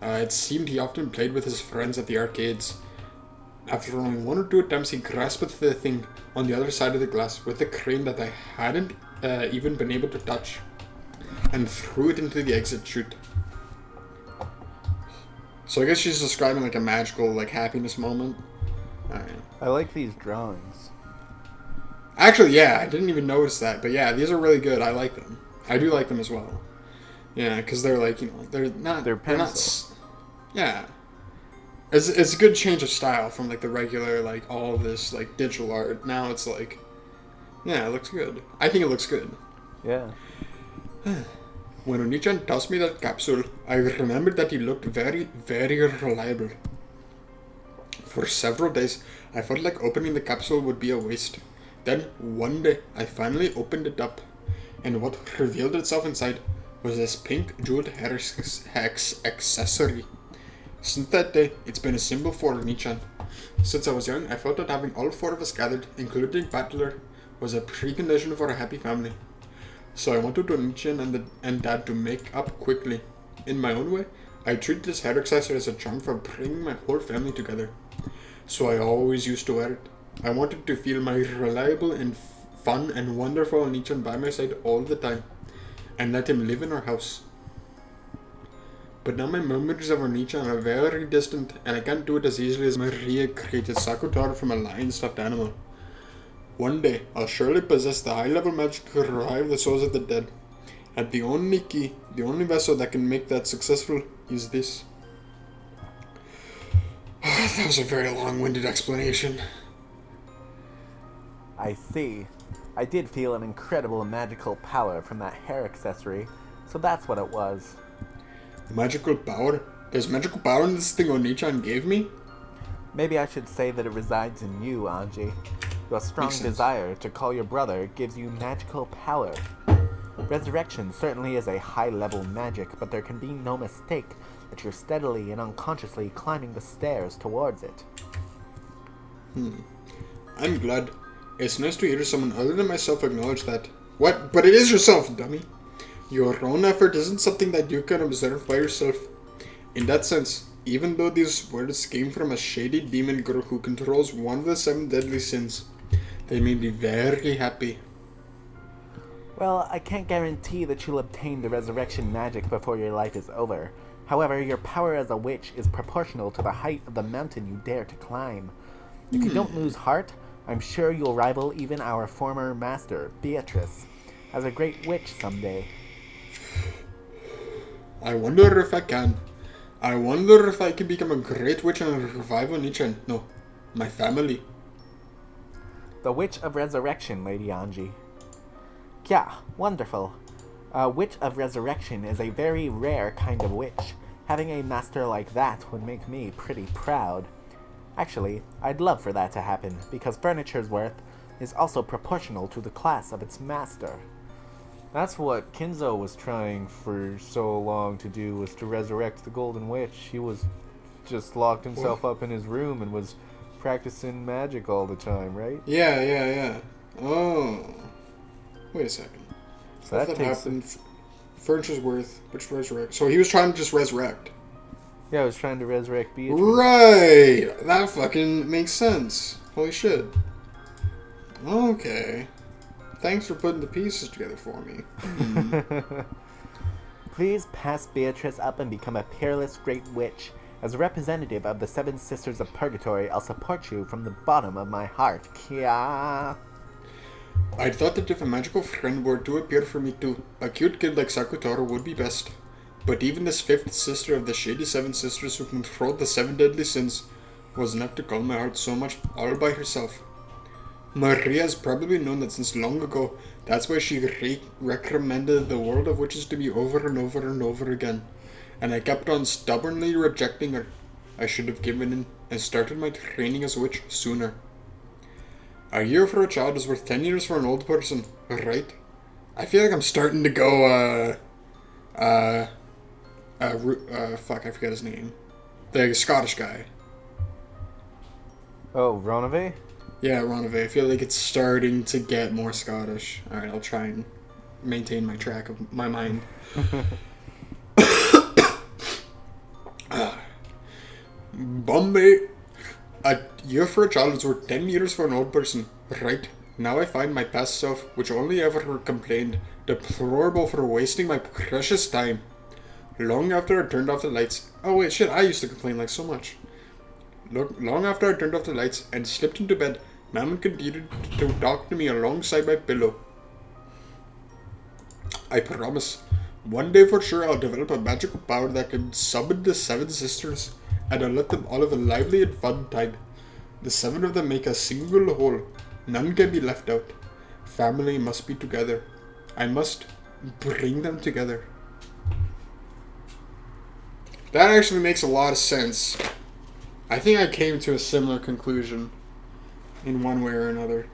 It seemed he often played with his friends at the arcades. After only 1 or 2 attempts, he grasped the thing on the other side of the glass with a crane that I hadn't even been able to touch, and threw it into the exit chute. So I guess she's describing like a magical, like, happiness moment. Alright. I like these drawings. Actually, yeah, I didn't even notice that. But yeah, these are really good. I like them. I do like them as well. Yeah, because they're like, you know, they're not... They're They're not, pencil. yeah. It's a good change of style from, like, the regular, like, all of this, like, digital art. Now it's like... Yeah, it looks good. I think it looks good. Yeah. When Onichan tossed me that capsule, I remembered that he looked very, very reliable. For several days, I felt like opening the capsule would be a waste. Then, one day, I finally opened it up, and what revealed itself inside was this pink jeweled hex accessory. Since that day, it's been a symbol for Onichan. Since I was young, I felt that having all four of us gathered, including Battler, was a precondition for a happy family. So I wanted Onichan and Dad to make up quickly. In my own way, I treat this hair accessory as a charm for bringing my whole family together. So I always used to wear it. I wanted to feel my reliable and fun and wonderful Onichan by my side all the time, and let him live in our house. But now my memories of Onichan are very distant, and I can't do it as easily as Maria created Sakutaro from a lion stuffed animal. One day, I'll surely possess the high-level magic to revive the souls of the dead. And the only key, the only vessel that can make that successful is this. That was a very long-winded explanation. I see. I did feel an incredible magical power from that hair accessory, so that's what it was. Magical power? There's magical power in this thing Onichan gave me? Maybe I should say that it resides in you, Anji. Your strong Makes sense. desire to call your brother gives you magical power. Resurrection certainly is a high-level magic, but there can be no mistake that you're steadily and unconsciously climbing the stairs towards it. I'm glad. It's nice to hear someone other than myself acknowledge that. What? But it is yourself, dummy. Your own effort isn't something that you can observe by yourself. In that sense, even though these words came from a shady demon girl who controls one of the 7 deadly sins, they made me very happy. Well, I can't guarantee that you'll obtain the resurrection magic before your life is over. However, your power as a witch is proportional to the height of the mountain you dare to climb. If you don't lose heart, I'm sure you'll rival even our former master, Beatrice, as a great witch someday. I wonder if I can. I wonder if I can become a great witch and revive Onichan. No, my family. The Witch of Resurrection, Lady Anji. Yeah, wonderful. A Witch of Resurrection is a very rare kind of witch. Having a master like that would make me pretty proud. Actually, I'd love for that to happen, because furniture's worth is also proportional to the class of its master. That's what Kinzo was trying for so long to do, was to resurrect the Golden Witch. He was just locked himself up in his room and was practicing magic all the time, right? Yeah. Oh. Wait a second. So that takes... happened. Furniture's worth, which resurrect. So he was trying to just resurrect. Yeah, I was trying to resurrect Beatrice. Right! That fucking makes sense. Holy shit. Okay. Thanks for putting the pieces together for me. Please pass Beatrice up and become a peerless great witch. As a representative of the 7 Sisters of Purgatory, I'll support you from the bottom of my heart. Kia. I thought that if a magical friend were to appear for me too, a cute kid like Sakutaro would be best. But even this 5th sister of the shady 7 sisters who controlled the 7 deadly sins was enough to calm my heart so much all by herself. Maria has probably known that since long ago. That's why she recommended the world of witches to me over and over and over again. And I kept on stubbornly rejecting her. I should have given in and started my training as a witch sooner. A year for a child is worth 10 years for an old person, right? I feel like I'm starting to go, fuck, I forget his name. The Scottish guy. Oh, Ronave? Yeah, Ronave. I feel like it's starting to get more Scottish. Alright, I'll try and maintain my track of my mind. Bombay. A year for a child is worth 10 years for an old person, right? Now I find my past self, which only ever complained, deplorable for wasting my precious time. Long after I turned off the lights, Oh wait, shit, I used to complain like so much. Look, long after I turned off the lights and slipped into bed, Mammon continued to talk to me alongside my pillow. I promise, one day for sure I'll develop a magical power that can summon the 7 sisters, and I'll let them all have a lively and fun time. The 7 of them make a single whole. None can be left out. Family must be together. I must bring them together. That actually makes a lot of sense. I think I came to a similar conclusion in one way or another.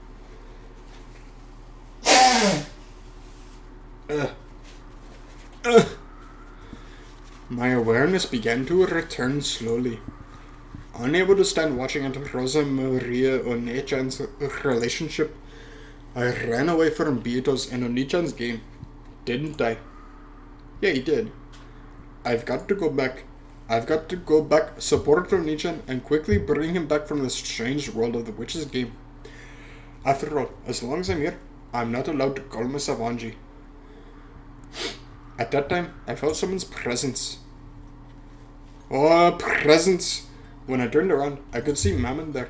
My awareness began to return slowly. Unable to stand watching into Rosa Maria Onechan's relationship, I ran away from Beatos and Onechan's game. Didn't I? Yeah, he did. I've got to go back, support Onechan, and quickly bring him back from the strange world of the witch's game. After all, as long as I'm here, I'm not allowed to call myself Anji. At that time, I felt someone's presence. Oh, presence! When I turned around, I could see Mammon there.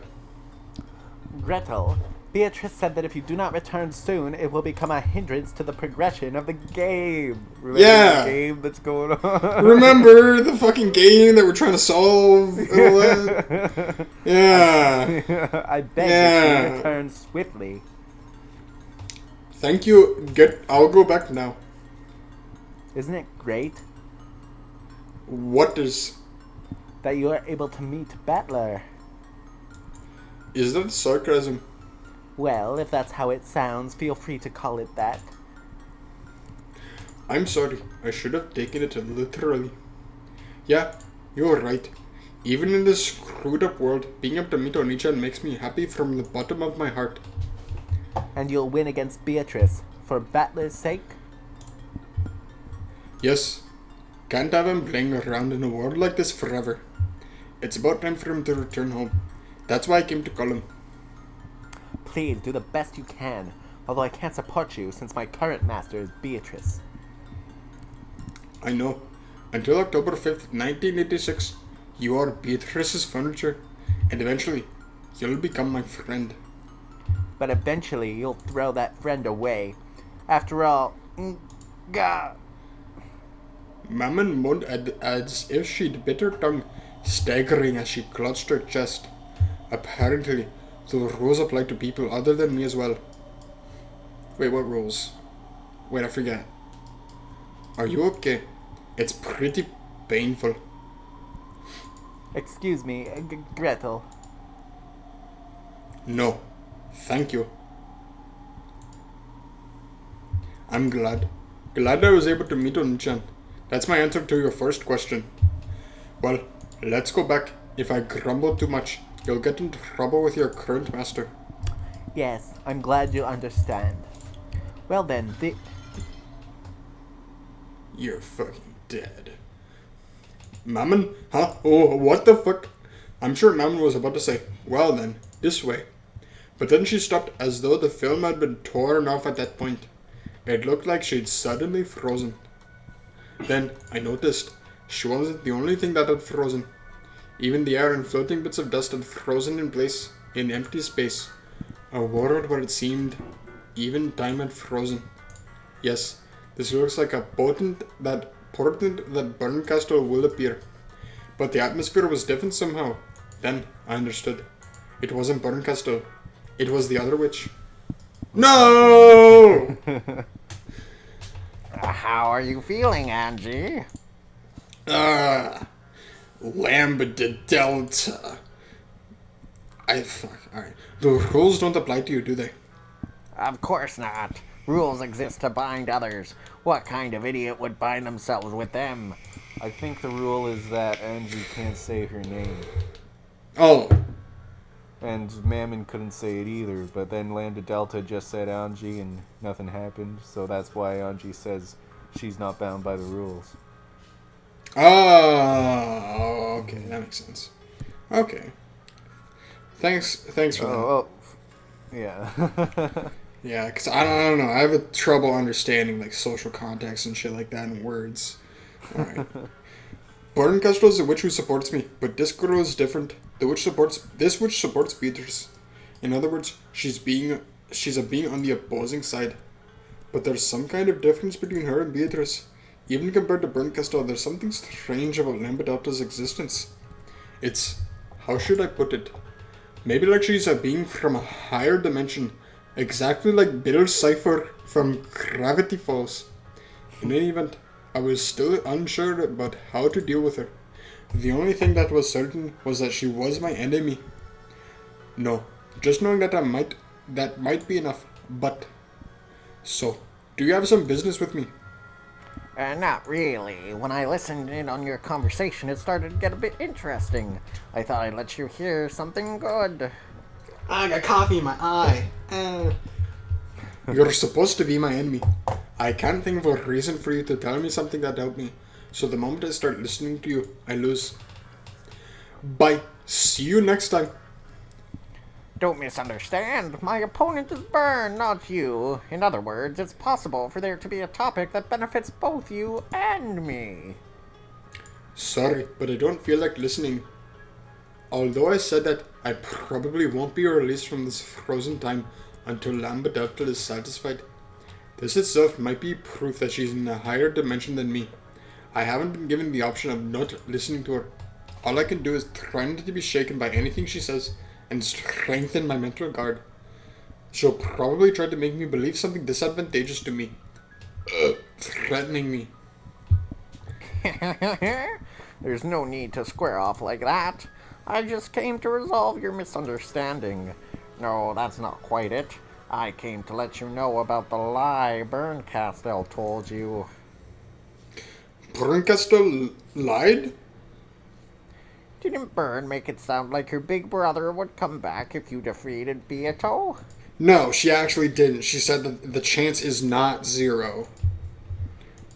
Gretel, Beatrice said that if you do not return soon, it will become a hindrance to the progression of the game. Remember Yeah. the game that's going on? Remember the fucking game that we're trying to solve? Yeah. I beg that you return swiftly. Thank you. I'll go back now. Isn't it great What is that you are able to meet Battler? that sarcasm? Well, if that's how it sounds, feel free to call it that. I'm sorry. I should have taken it literally. Yeah, you're right. Even in this screwed up world, being able to meet Onechan makes me happy from the bottom of my heart. And you'll win against Beatrice, for Battler's sake? Yes. Can't have him playing around in a world like this forever. It's about time for him to return home. That's why I came to call him. Please, do the best you can, although I can't support you since my current master is Beatrice. I know. Until October 5th, 1986, you are Beatrice's furniture, and eventually, you'll become my friend. But eventually, you'll throw that friend away. After all, gah. Mammon moaned as if she'd bit her tongue, staggering as she clutched her chest. Apparently, the rules apply to people other than me as well. Wait, what rules? Wait, I forget. Are you okay? It's pretty painful. Excuse me, Gretel. No, thank you. I'm glad. Glad I was able to meet Onechan. That's my answer to your first question. Well, let's go back. If I grumble too much, you'll get into trouble with your current master. Yes, I'm glad you understand. Well then, You're fucking dead. Mammon? Huh? Oh, what the fuck? I'm sure Mammon was about to say, well then, this way. But then she stopped as though the film had been torn off at that point. It looked like she'd suddenly frozen. Then I noticed she wasn't the only thing that had frozen. Even the air and floating bits of dust had frozen in place in empty space. A world where it seemed even time had frozen. Yes, this looks like a portent that Burncastle will appear. But the atmosphere was different somehow. Then I understood. It wasn't Burncastle. It was the other witch. No! how are you feeling, Angie? Lambdadelta. Alright. The rules don't apply to you, do they? Of course not. Rules exist to bind others. What kind of idiot would bind themselves with them? I think the rule is that Angie can't say her name. Oh. And Mammon couldn't say it either, but then Lambdadelta just said Angie and nothing happened, so that's why Angie says she's not bound by the rules. Oh, okay, that makes sense. Okay. Thanks for that. Oh, yeah. Yeah, because I don't know. I have a trouble understanding like social context and shit like that in words. Alright. Barncastle is a witch who supports me, but this girl is different. This witch supports Beatrice. In other words, she's a being on the opposing side. But there's some kind of difference between her and Beatrice. Even compared to Barncastle, there's something strange about Lambdadelta's existence. It's, how should I put it? Maybe like she's a being from a higher dimension, exactly like Bill Cipher from Gravity Falls. In any event, I was still unsure about how to deal with her. The only thing that was certain was that she was my enemy. No, just knowing that might be enough, but... So, do you have some business with me? Not really. When I listened in on your conversation, it started to get a bit interesting. I thought I'd let you hear something good. I got coffee in my eye. You're supposed to be my enemy. I can't think of a reason for you to tell me something that helped me. So the moment I start listening to you, I lose. Bye. See you next time. Don't misunderstand. My opponent is Burn, not you. In other words, it's possible for there to be a topic that benefits both you and me. Sorry, but I don't feel like listening. Although I said that, I probably won't be released from this frozen time until Lambdadelta is satisfied. This itself might be proof that she's in a higher dimension than me. I haven't been given the option of not listening to her. All I can do is try not to be shaken by anything she says and strengthen my mental guard. She'll probably try to make me believe something disadvantageous to me. Threatening me. There's no need to square off like that. I just came to resolve your misunderstanding. No, that's not quite it. I came to let you know about the lie Barncastle told you. Barncastle lied? Didn't Burn make it sound like your big brother would come back if you defeated Beato? No, she actually didn't. She said that the chance is not 0.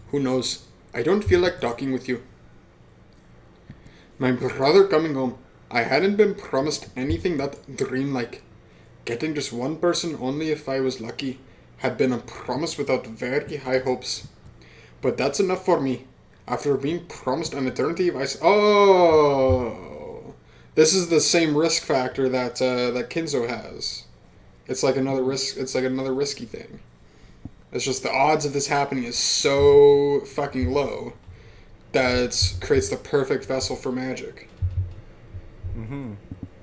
Who knows? I don't feel like talking with you. My brother coming home. I hadn't been promised anything that dreamlike. Getting just one person only if I was lucky had been a promise without very high hopes. But that's enough for me. After being promised an eternity of ice... Oh! This is the same risk factor that that Kinzo has. It's like another risk. It's like another risky thing. It's just the odds of this happening is so fucking low that it creates the perfect vessel for magic.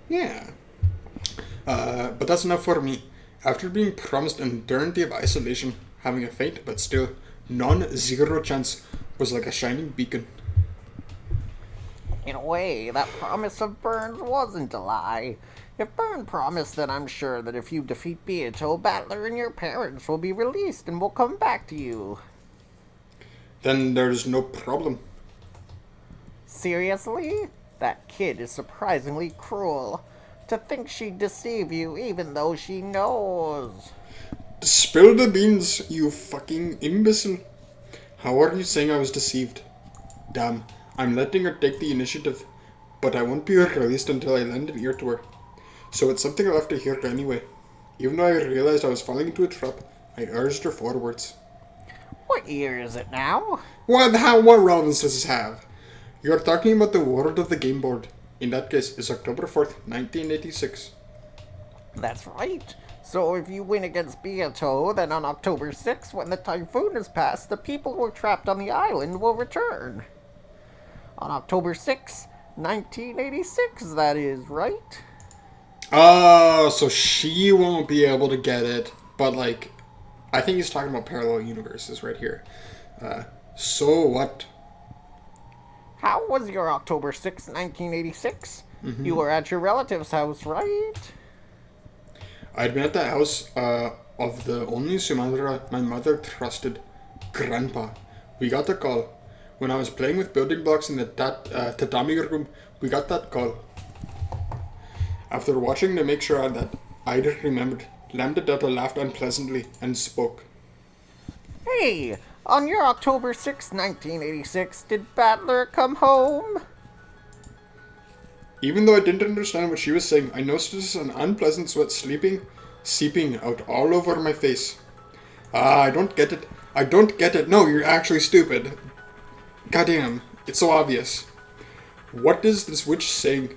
Yeah. But that's enough for me. After being promised an eternity of isolation, having a faint but still non-zero chance was like a shining beacon. In a way, that promise of Burn's wasn't a lie. If Burn promised, then I'm sure that if you defeat Beato, Battler and your parents will be released and will come back to you. Then there's no problem. Seriously? That kid is surprisingly cruel. To think she'd deceive you even though she knows. Spill the beans, you fucking imbecile. How are you saying I was deceived? Damn, I'm letting her take the initiative, but I won't be released until I lend an ear to her. So it's something I'll have to hear anyway. Even though I realized I was falling into a trap, I urged her forwards. What year is it now? What relevance does this have? You're talking about the world of the game board. In that case, it's October 4th, 1986. That's right. So if you win against Beato, then on October 6th, when the typhoon has passed, the people who are trapped on the island will return. On October 6th, 1986, that is, right? Oh, so she won't be able to get it, but like, I think he's talking about parallel universes right here. So what? How was your October 6th, 1986? You were at your relative's house, right? I'd been at the house of the only Sumatra my mother trusted, Grandpa. We got a call. When I was playing with building blocks in the tatami room, we got that call. After watching to make sure that I'd remembered, Lambdadelta laughed unpleasantly and spoke. Hey, on your October 6th, 1986, did Battler come home? Even though I didn't understand what she was saying, I noticed an unpleasant sweat seeping out all over my face. I don't get it. No, you're actually stupid. Goddamn, it's so obvious. What is this witch saying?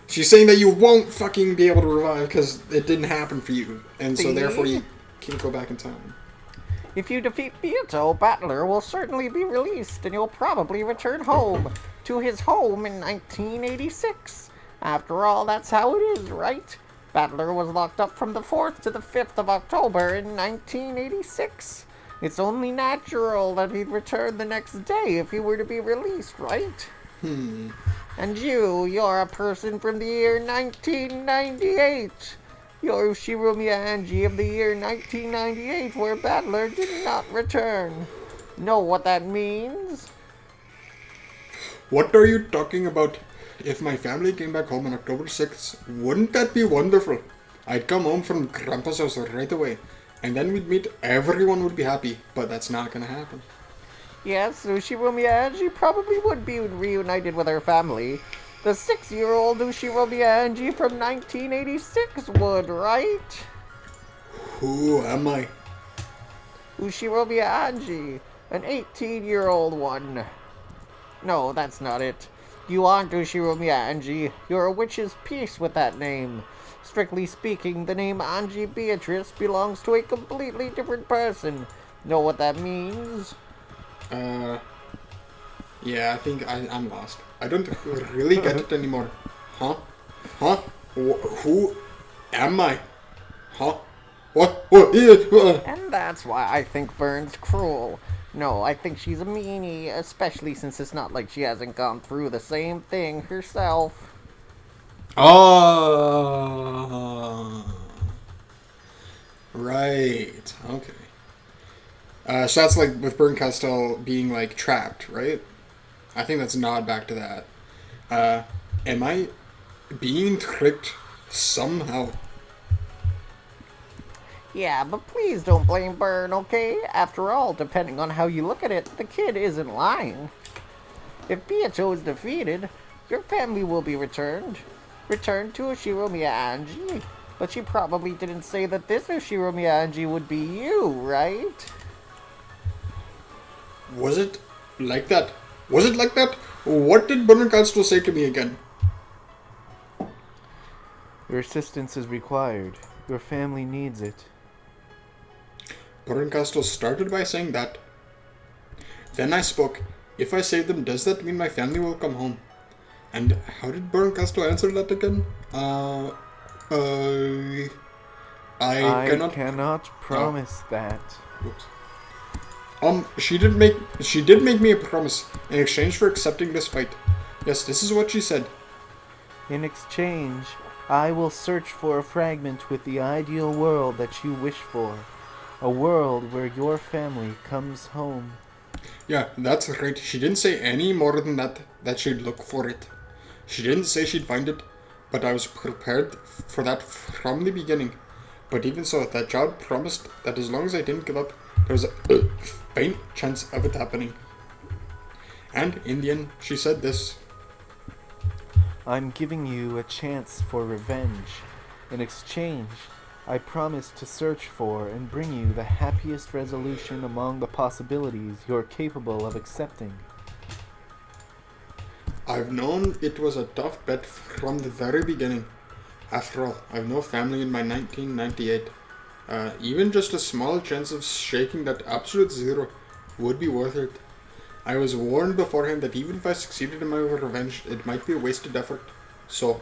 She's saying that you won't fucking be able to revive because it didn't happen for you. And so See? therefore you can't go back in time. If you defeat Beato, Battler will certainly be released, and you'll probably return home to his home in 1986. After all, that's how it is, right? Battler was locked up from the 4th to the 5th of October in 1986. It's only natural that he'd return the next day if he were to be released, right? And you're a person from the year 1998. You're Ushiromiya Angie of the year 1998, where Battler did not return. Know what that means? What are you talking about? If my family came back home on October 6th, wouldn't that be wonderful? I'd come home from Grandpa's house right away, and then we'd meet, everyone would be happy, but that's not gonna happen. Yes, Ushiromiya Angie probably would be reunited with her family. The 6-year-old Ushiromiya Angie from 1986 would, right? Who am I? Ushiromiya Angie, an 18-year-old one. No, that's not it. You aren't Ushiromiya Angie. You're a witch's piece with that name. Strictly speaking, the name Angie Beatrice belongs to a completely different person. Know what that means? Yeah, I think I'm lost. I don't really get it anymore. Huh? Huh? Who am I? Huh? What? And that's why I think Vern's cruel. No, I think she's a meanie, especially since it's not like she hasn't gone through the same thing herself. Oh. Right. Okay. So that's like with Bernkastel being like trapped, right? I think that's a nod back to that. Am I being tricked somehow? Yeah, but please don't blame Bern, okay? After all, depending on how you look at it, the kid isn't lying. If Beato is defeated, your family will be returned. Returned to Ushiromiya Angie. But she probably didn't say that this Ushiromiya Angie would be you, right? Was it like that? Was it like that? What did Bernkastel say to me again? Your assistance is required. Your family needs it. Bernkastel started by saying that. Then I spoke. If I save them, does that mean my family will come home? And how did Bernkastel answer that again? I cannot promise that. Oops. She did make me a promise in exchange for accepting this fight. Yes, this is what she said. In exchange, I will search for a fragment with the ideal world that you wish for. A world where your family comes home. Yeah, that's right. She didn't say any more than that she'd look for it. She didn't say she'd find it, but I was prepared for that from the beginning. But even so, that job promised that as long as I didn't give up, there was a faint chance of it happening. And in the end, she said this. I'm giving you a chance for revenge. In exchange, I promise to search for and bring you the happiest resolution among the possibilities you're capable of accepting. I've known it was a tough bet from the very beginning. After all, I've no family in my 1998. Even just a small chance of shaking that absolute zero would be worth it. I was warned beforehand that even if I succeeded in my revenge, it might be a wasted effort. So,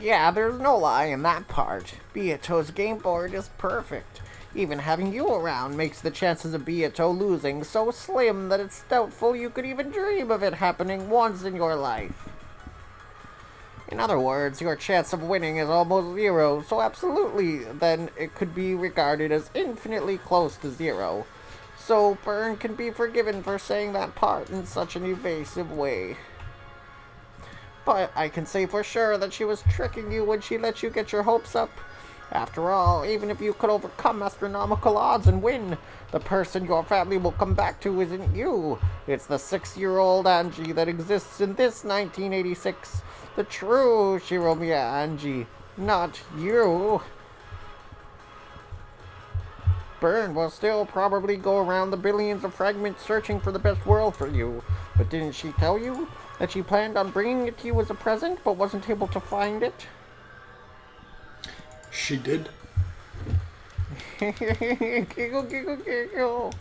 Yeah, there's no lie in that part. Beato's game board is perfect. Even having you around makes the chances of Beato losing so slim that it's doubtful you could even dream of it happening once in your life. In other words, your chance of winning is almost zero, so absolutely, then it could be regarded as infinitely close to zero. So Bern can be forgiven for saying that part in such an evasive way. But I can say for sure that she was tricking you when she let you get your hopes up. After all, even if you could overcome astronomical odds and win, the person your family will come back to isn't you. It's the 6-year-old Angie that exists in this 1986. The true Shiromiya Angie, not you. Byrne will still probably go around the billions of fragments searching for the best world for you. But didn't she tell you that she planned on bringing it to you as a present, but wasn't able to find it? She did. Giggle, giggle, giggle.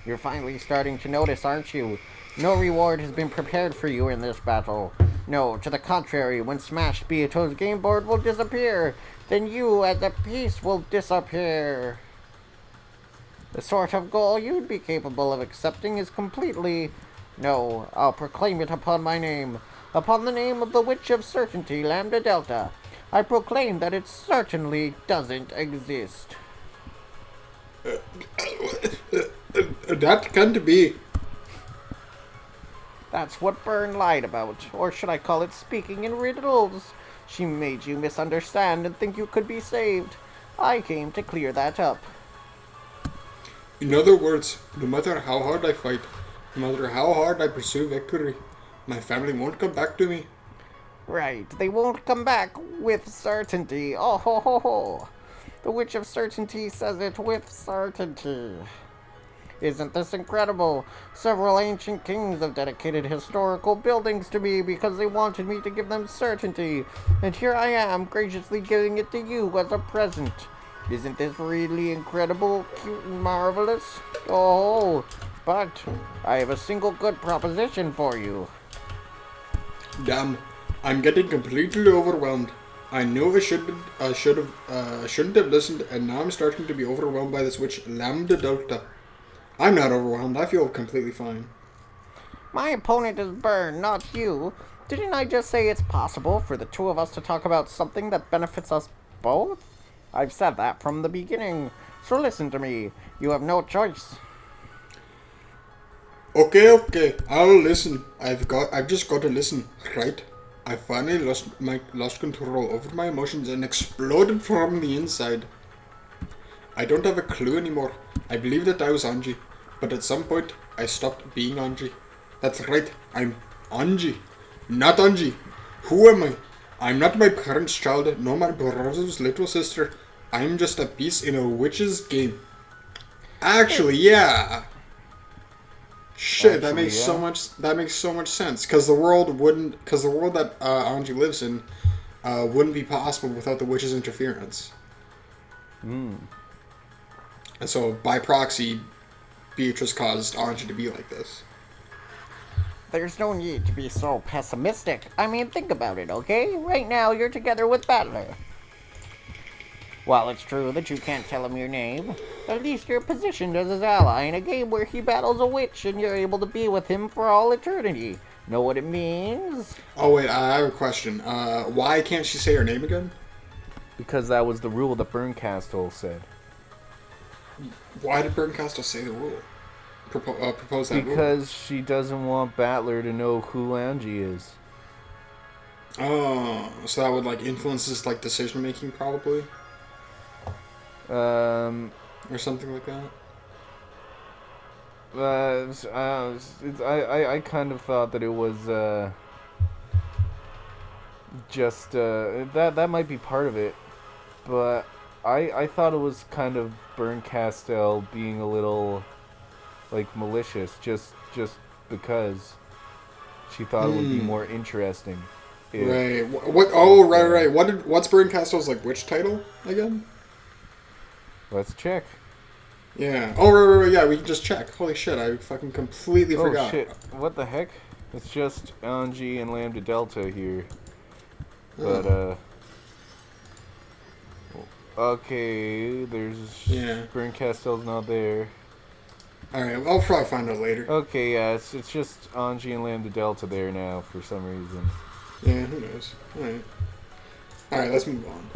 You're finally starting to notice, aren't you? No reward has been prepared for you in this battle. No, to the contrary, when smashed, Beato's game board will disappear. Then you, as a piece, will disappear. The sort of goal you'd be capable of accepting is completely... No, I'll proclaim it upon my name. Upon the name of the Witch of Certainty, Lambdadelta. I proclaim that it certainly doesn't exist. That can't be. That's what Byrne lied about, or should I call it speaking in riddles? She made you misunderstand and think you could be saved. I came to clear that up. In other words, no matter how hard I fight, no matter how hard I pursue victory, my family won't come back to me. Right, they won't come back with certainty. Oh ho ho ho. The Witch of Certainty says it with certainty. Isn't this incredible? Several ancient kings have dedicated historical buildings to me because they wanted me to give them certainty. And here I am, graciously giving it to you as a present. Isn't this really incredible, cute, and marvelous? Oh, but I have a single good proposition for you. Damn, I'm getting completely overwhelmed. I knew I shouldn't have listened, and now I'm starting to be overwhelmed by this witch, Lambdadelta. I'm not overwhelmed. I feel completely fine. My opponent is Byrne, not you. Didn't I just say it's possible for the two of us to talk about something that benefits us both? I've said that from the beginning. So listen to me. You have no choice. Okay. I'll listen. I've just got to listen, right? I finally lost control over my emotions and exploded from the inside. I don't have a clue anymore. I believe that I was Anji, but at some point I stopped being Anji. That's right, I'm Anji, not Anji. Who am I? I'm not my parents' child, nor my brother's little sister. I'm just a piece in a witch's game. Actually, yeah. Shit, that makes so much sense. Because the world that Anji lives in wouldn't be possible without the witch's interference. And so, by proxy, Beatrice caused Anji to be like this. There's no need to be so pessimistic. I mean, think about it, okay? Right now, you're together with Battler. While it's true that you can't tell him your name, at least you're positioned as his ally in a game where he battles a witch and you're able to be with him for all eternity. Know what it means? Oh wait, I have a question. Why can't she say her name again? Because that was the rule that Burncastle said. Why did Burncastle say the rule? Propose that rule? Because she doesn't want Battler to know who Angie is. Oh, so that would influence his decision making probably? Or something like that? I kind of thought that it was just that might be part of it, but I thought it was kind of Burncastle being a little malicious just because she thought it would be more interesting. Right. What? Oh, right. What's Burncastle's witch title again? Let's check. Yeah. Oh, right. Yeah, we can just check. Holy shit! I fucking completely forgot. Oh shit! What the heck? It's just Anji and Lambdadelta here. But okay, there's Burncastle's not there. All right, I'll probably find out later. Okay, yeah, it's just Anji and Lambdadelta there now for some reason. Yeah, who knows? Alright, let's move on.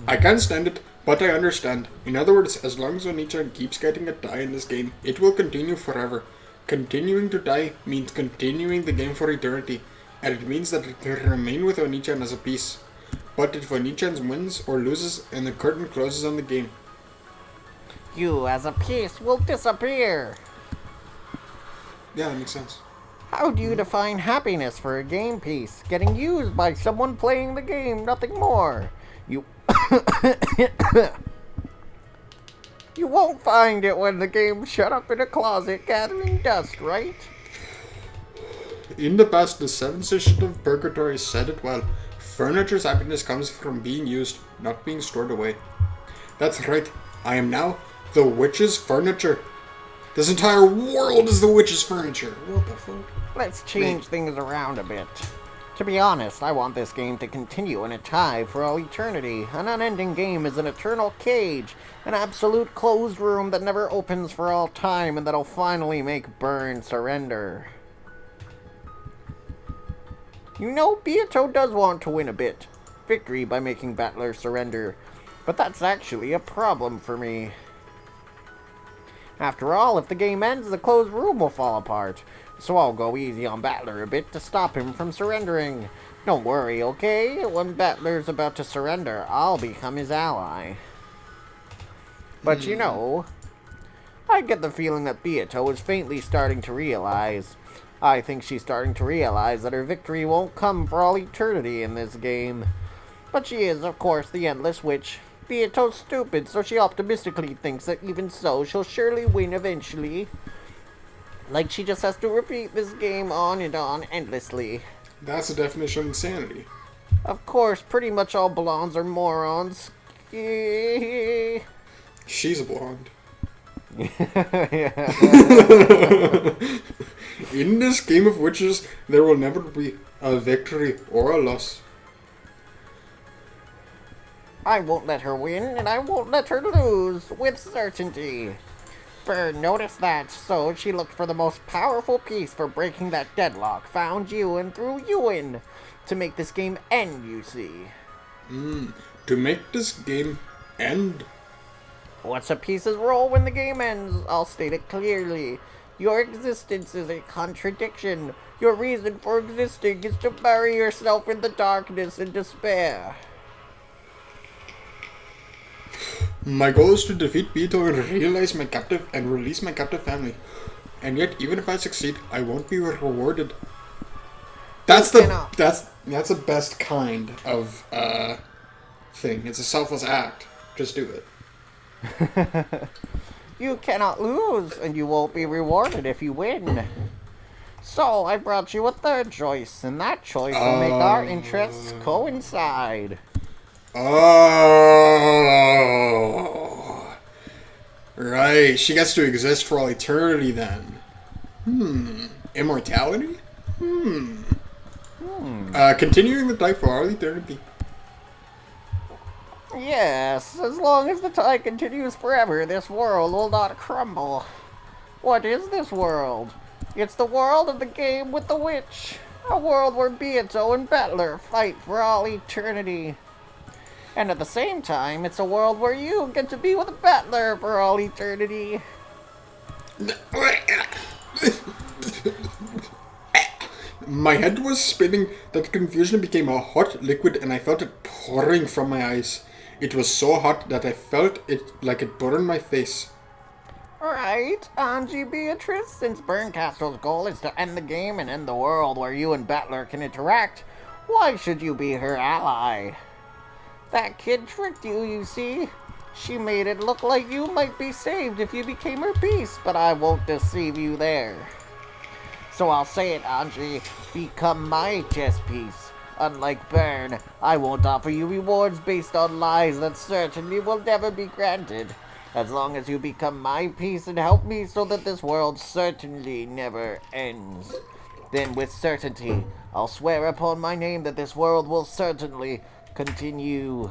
I can't stand it, but I understand. In other words, as long as Oni-chan keeps getting a die in this game, it will continue forever. Continuing to die means continuing the game for eternity, and it means that it can remain with Oni-chan as a piece. But if Oni-chan wins or loses, and the curtain closes on the game. You, as a piece, will disappear. Yeah, that makes sense. How do you define happiness for a game piece? Getting used by someone playing the game, nothing more. You... You won't find it when the game's shut up in a closet gathering dust, right? In the past, the 7th edition of Purgatory said it well. Furniture's happiness comes from being used, not being stored away. That's right. I am now the witch's furniture. This entire world is the witch's furniture. What the fuck? Let's change things around a bit. To be honest, I want this game to continue in a tie for all eternity. An unending game is an eternal cage, an absolute closed room that never opens for all time and that'll finally make Burn surrender. You know, Beato does want to win a bit. Victory by making Battler surrender. But that's actually a problem for me. After all, if the game ends, the closed room will fall apart. So I'll go easy on Battler a bit to stop him from surrendering. Don't worry, okay? When Battler's about to surrender, I'll become his ally. But you know, I get the feeling that Beato is faintly starting to realize. I think she's starting to realize that her victory won't come for all eternity in this game. But she is, of course, the Endless Witch. Beato's stupid, so she optimistically thinks that even so, she'll surely win eventually. Like she just has to repeat this game on and on endlessly. That's the definition of insanity. Of course, pretty much all blondes are morons. She's a blonde. In this game of witches, there will never be a victory or a loss. I won't let her win, and I won't let her lose, with certainty. Burn noticed that, so she looked for the most powerful piece for breaking that deadlock, found you, and threw you in. To make this game end, you see. To make this game end? What's a piece's role when the game ends? I'll state it clearly. Your existence is a contradiction. Your reason for existing is to bury yourself in the darkness and despair. My goal is to defeat Beato and release my captive family. And yet, even if I succeed, I won't be rewarded. That's the best kind of thing. It's a selfless act. Just do it. You cannot lose, and you won't be rewarded if you win. So, I brought you a third choice, and that choice will make our interests coincide. Oh, right. She gets to exist for all eternity then. Immortality? Continuing the tie for all eternity. Yes, as long as the tie continues forever, this world will not crumble. What is this world? It's the world of the game with the witch. A world where Beato and Battler fight for all eternity. And at the same time, it's a world where you get to be with a Battler for all eternity. My head was spinning, that confusion became a hot liquid and I felt it pouring from my eyes. It was so hot that I felt it like it burned my face. Right, Angie Beatrice, since Burncastle's goal is to end the game and end the world where you and Battler can interact, why should you be her ally? That kid tricked you, you see. She made it look like you might be saved if you became her piece, but I won't deceive you there. So I'll say it, Angie, become my chess piece. Unlike Burn, I won't offer you rewards based on lies that certainly will never be granted. As long as you become my piece and help me so that this world certainly never ends. Then with certainty, I'll swear upon my name that this world will certainly continue.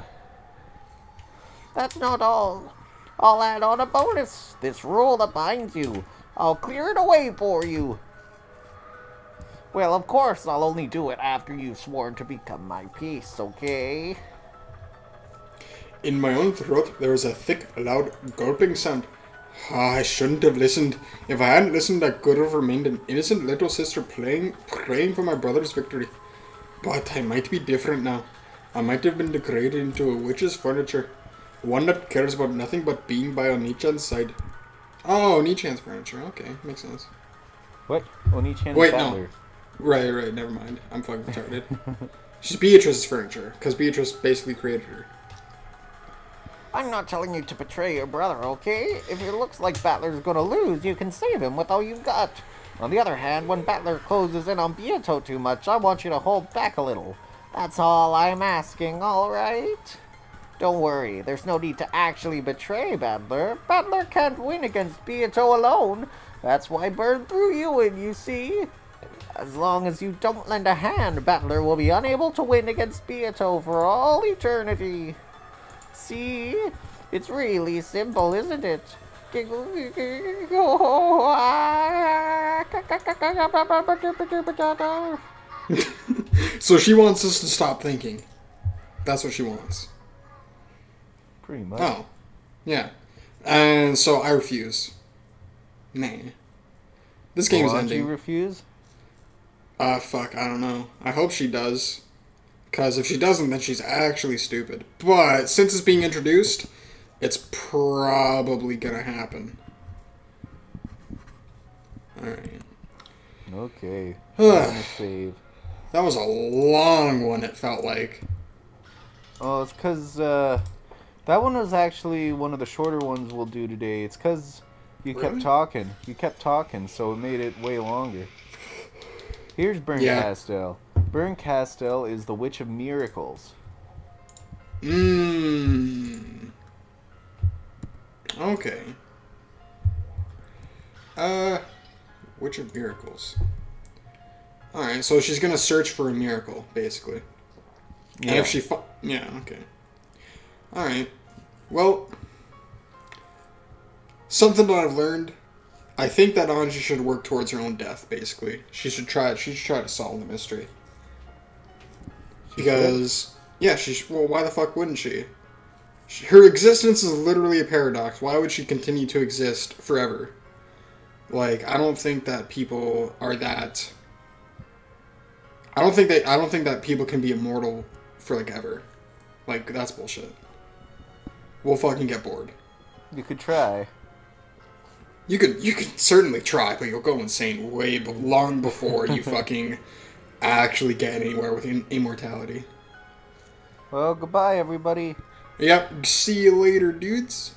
That's not all. I'll add on a bonus. This rule that binds you. I'll clear it away for you. Well, of course, I'll only do it after you've sworn to become my piece, okay? In my own throat, there was a thick, loud, gulping sound. I shouldn't have listened. If I hadn't listened, I could have remained an innocent little sister praying for my brother's victory. But I might be different now. I might have been degraded into a witch's furniture. One that cares about nothing but being by Onichan's side. Oh, Onichan's furniture. Okay, makes sense. What? Onichan's Wait, Battler. no. Right, never mind. I'm fucking retarded. She's Beatrice's furniture, because Beatrice basically created her. I'm not telling you to betray your brother, okay? If it looks like Battler's gonna lose, you can save him with all you've got. On the other hand, when Battler closes in on Beato too much, I want you to hold back a little. That's all I'm asking, alright? Don't worry, there's no need to actually betray Battler. Battler can't win against Beato alone. That's why Bird threw you in, you see? As long as you don't lend a hand, Battler will be unable to win against Beato for all eternity. See? It's really simple, isn't it? So she wants us to stop thinking. That's what she wants. Pretty much. Oh. Yeah. And so I refuse. Nah. This game's Why don't you ending. refuse? Fuck, I don't know. I hope she does. Because if she doesn't, then she's actually stupid. But since it's being introduced, it's probably gonna happen. Alright. Okay. I'm gonna save. That was a long one, it felt like. Oh, it's because that one was actually one of the shorter ones we'll do today. It's because you kept Really? talking. You kept talking, so it made it way longer. Here's Berncastel. Berncastel is the Witch of Miracles. Okay. Witch of Miracles. Alright, so she's gonna search for a miracle, basically. And if she yeah, okay. Alright. Well, something that I've learned, I think that Anji should work towards her own death, basically. She should try to solve the mystery. Because, yeah, well, why the fuck wouldn't she? Her existence is literally a paradox. Why would she continue to exist forever? Like, I don't think that people are that... I don't think that people can be immortal for, like, ever. Like, that's bullshit. We'll fucking get bored. You could try. You could certainly try, but you'll go insane long before you fucking actually get anywhere with immortality. Well, goodbye, everybody. Yep, see you later, dudes.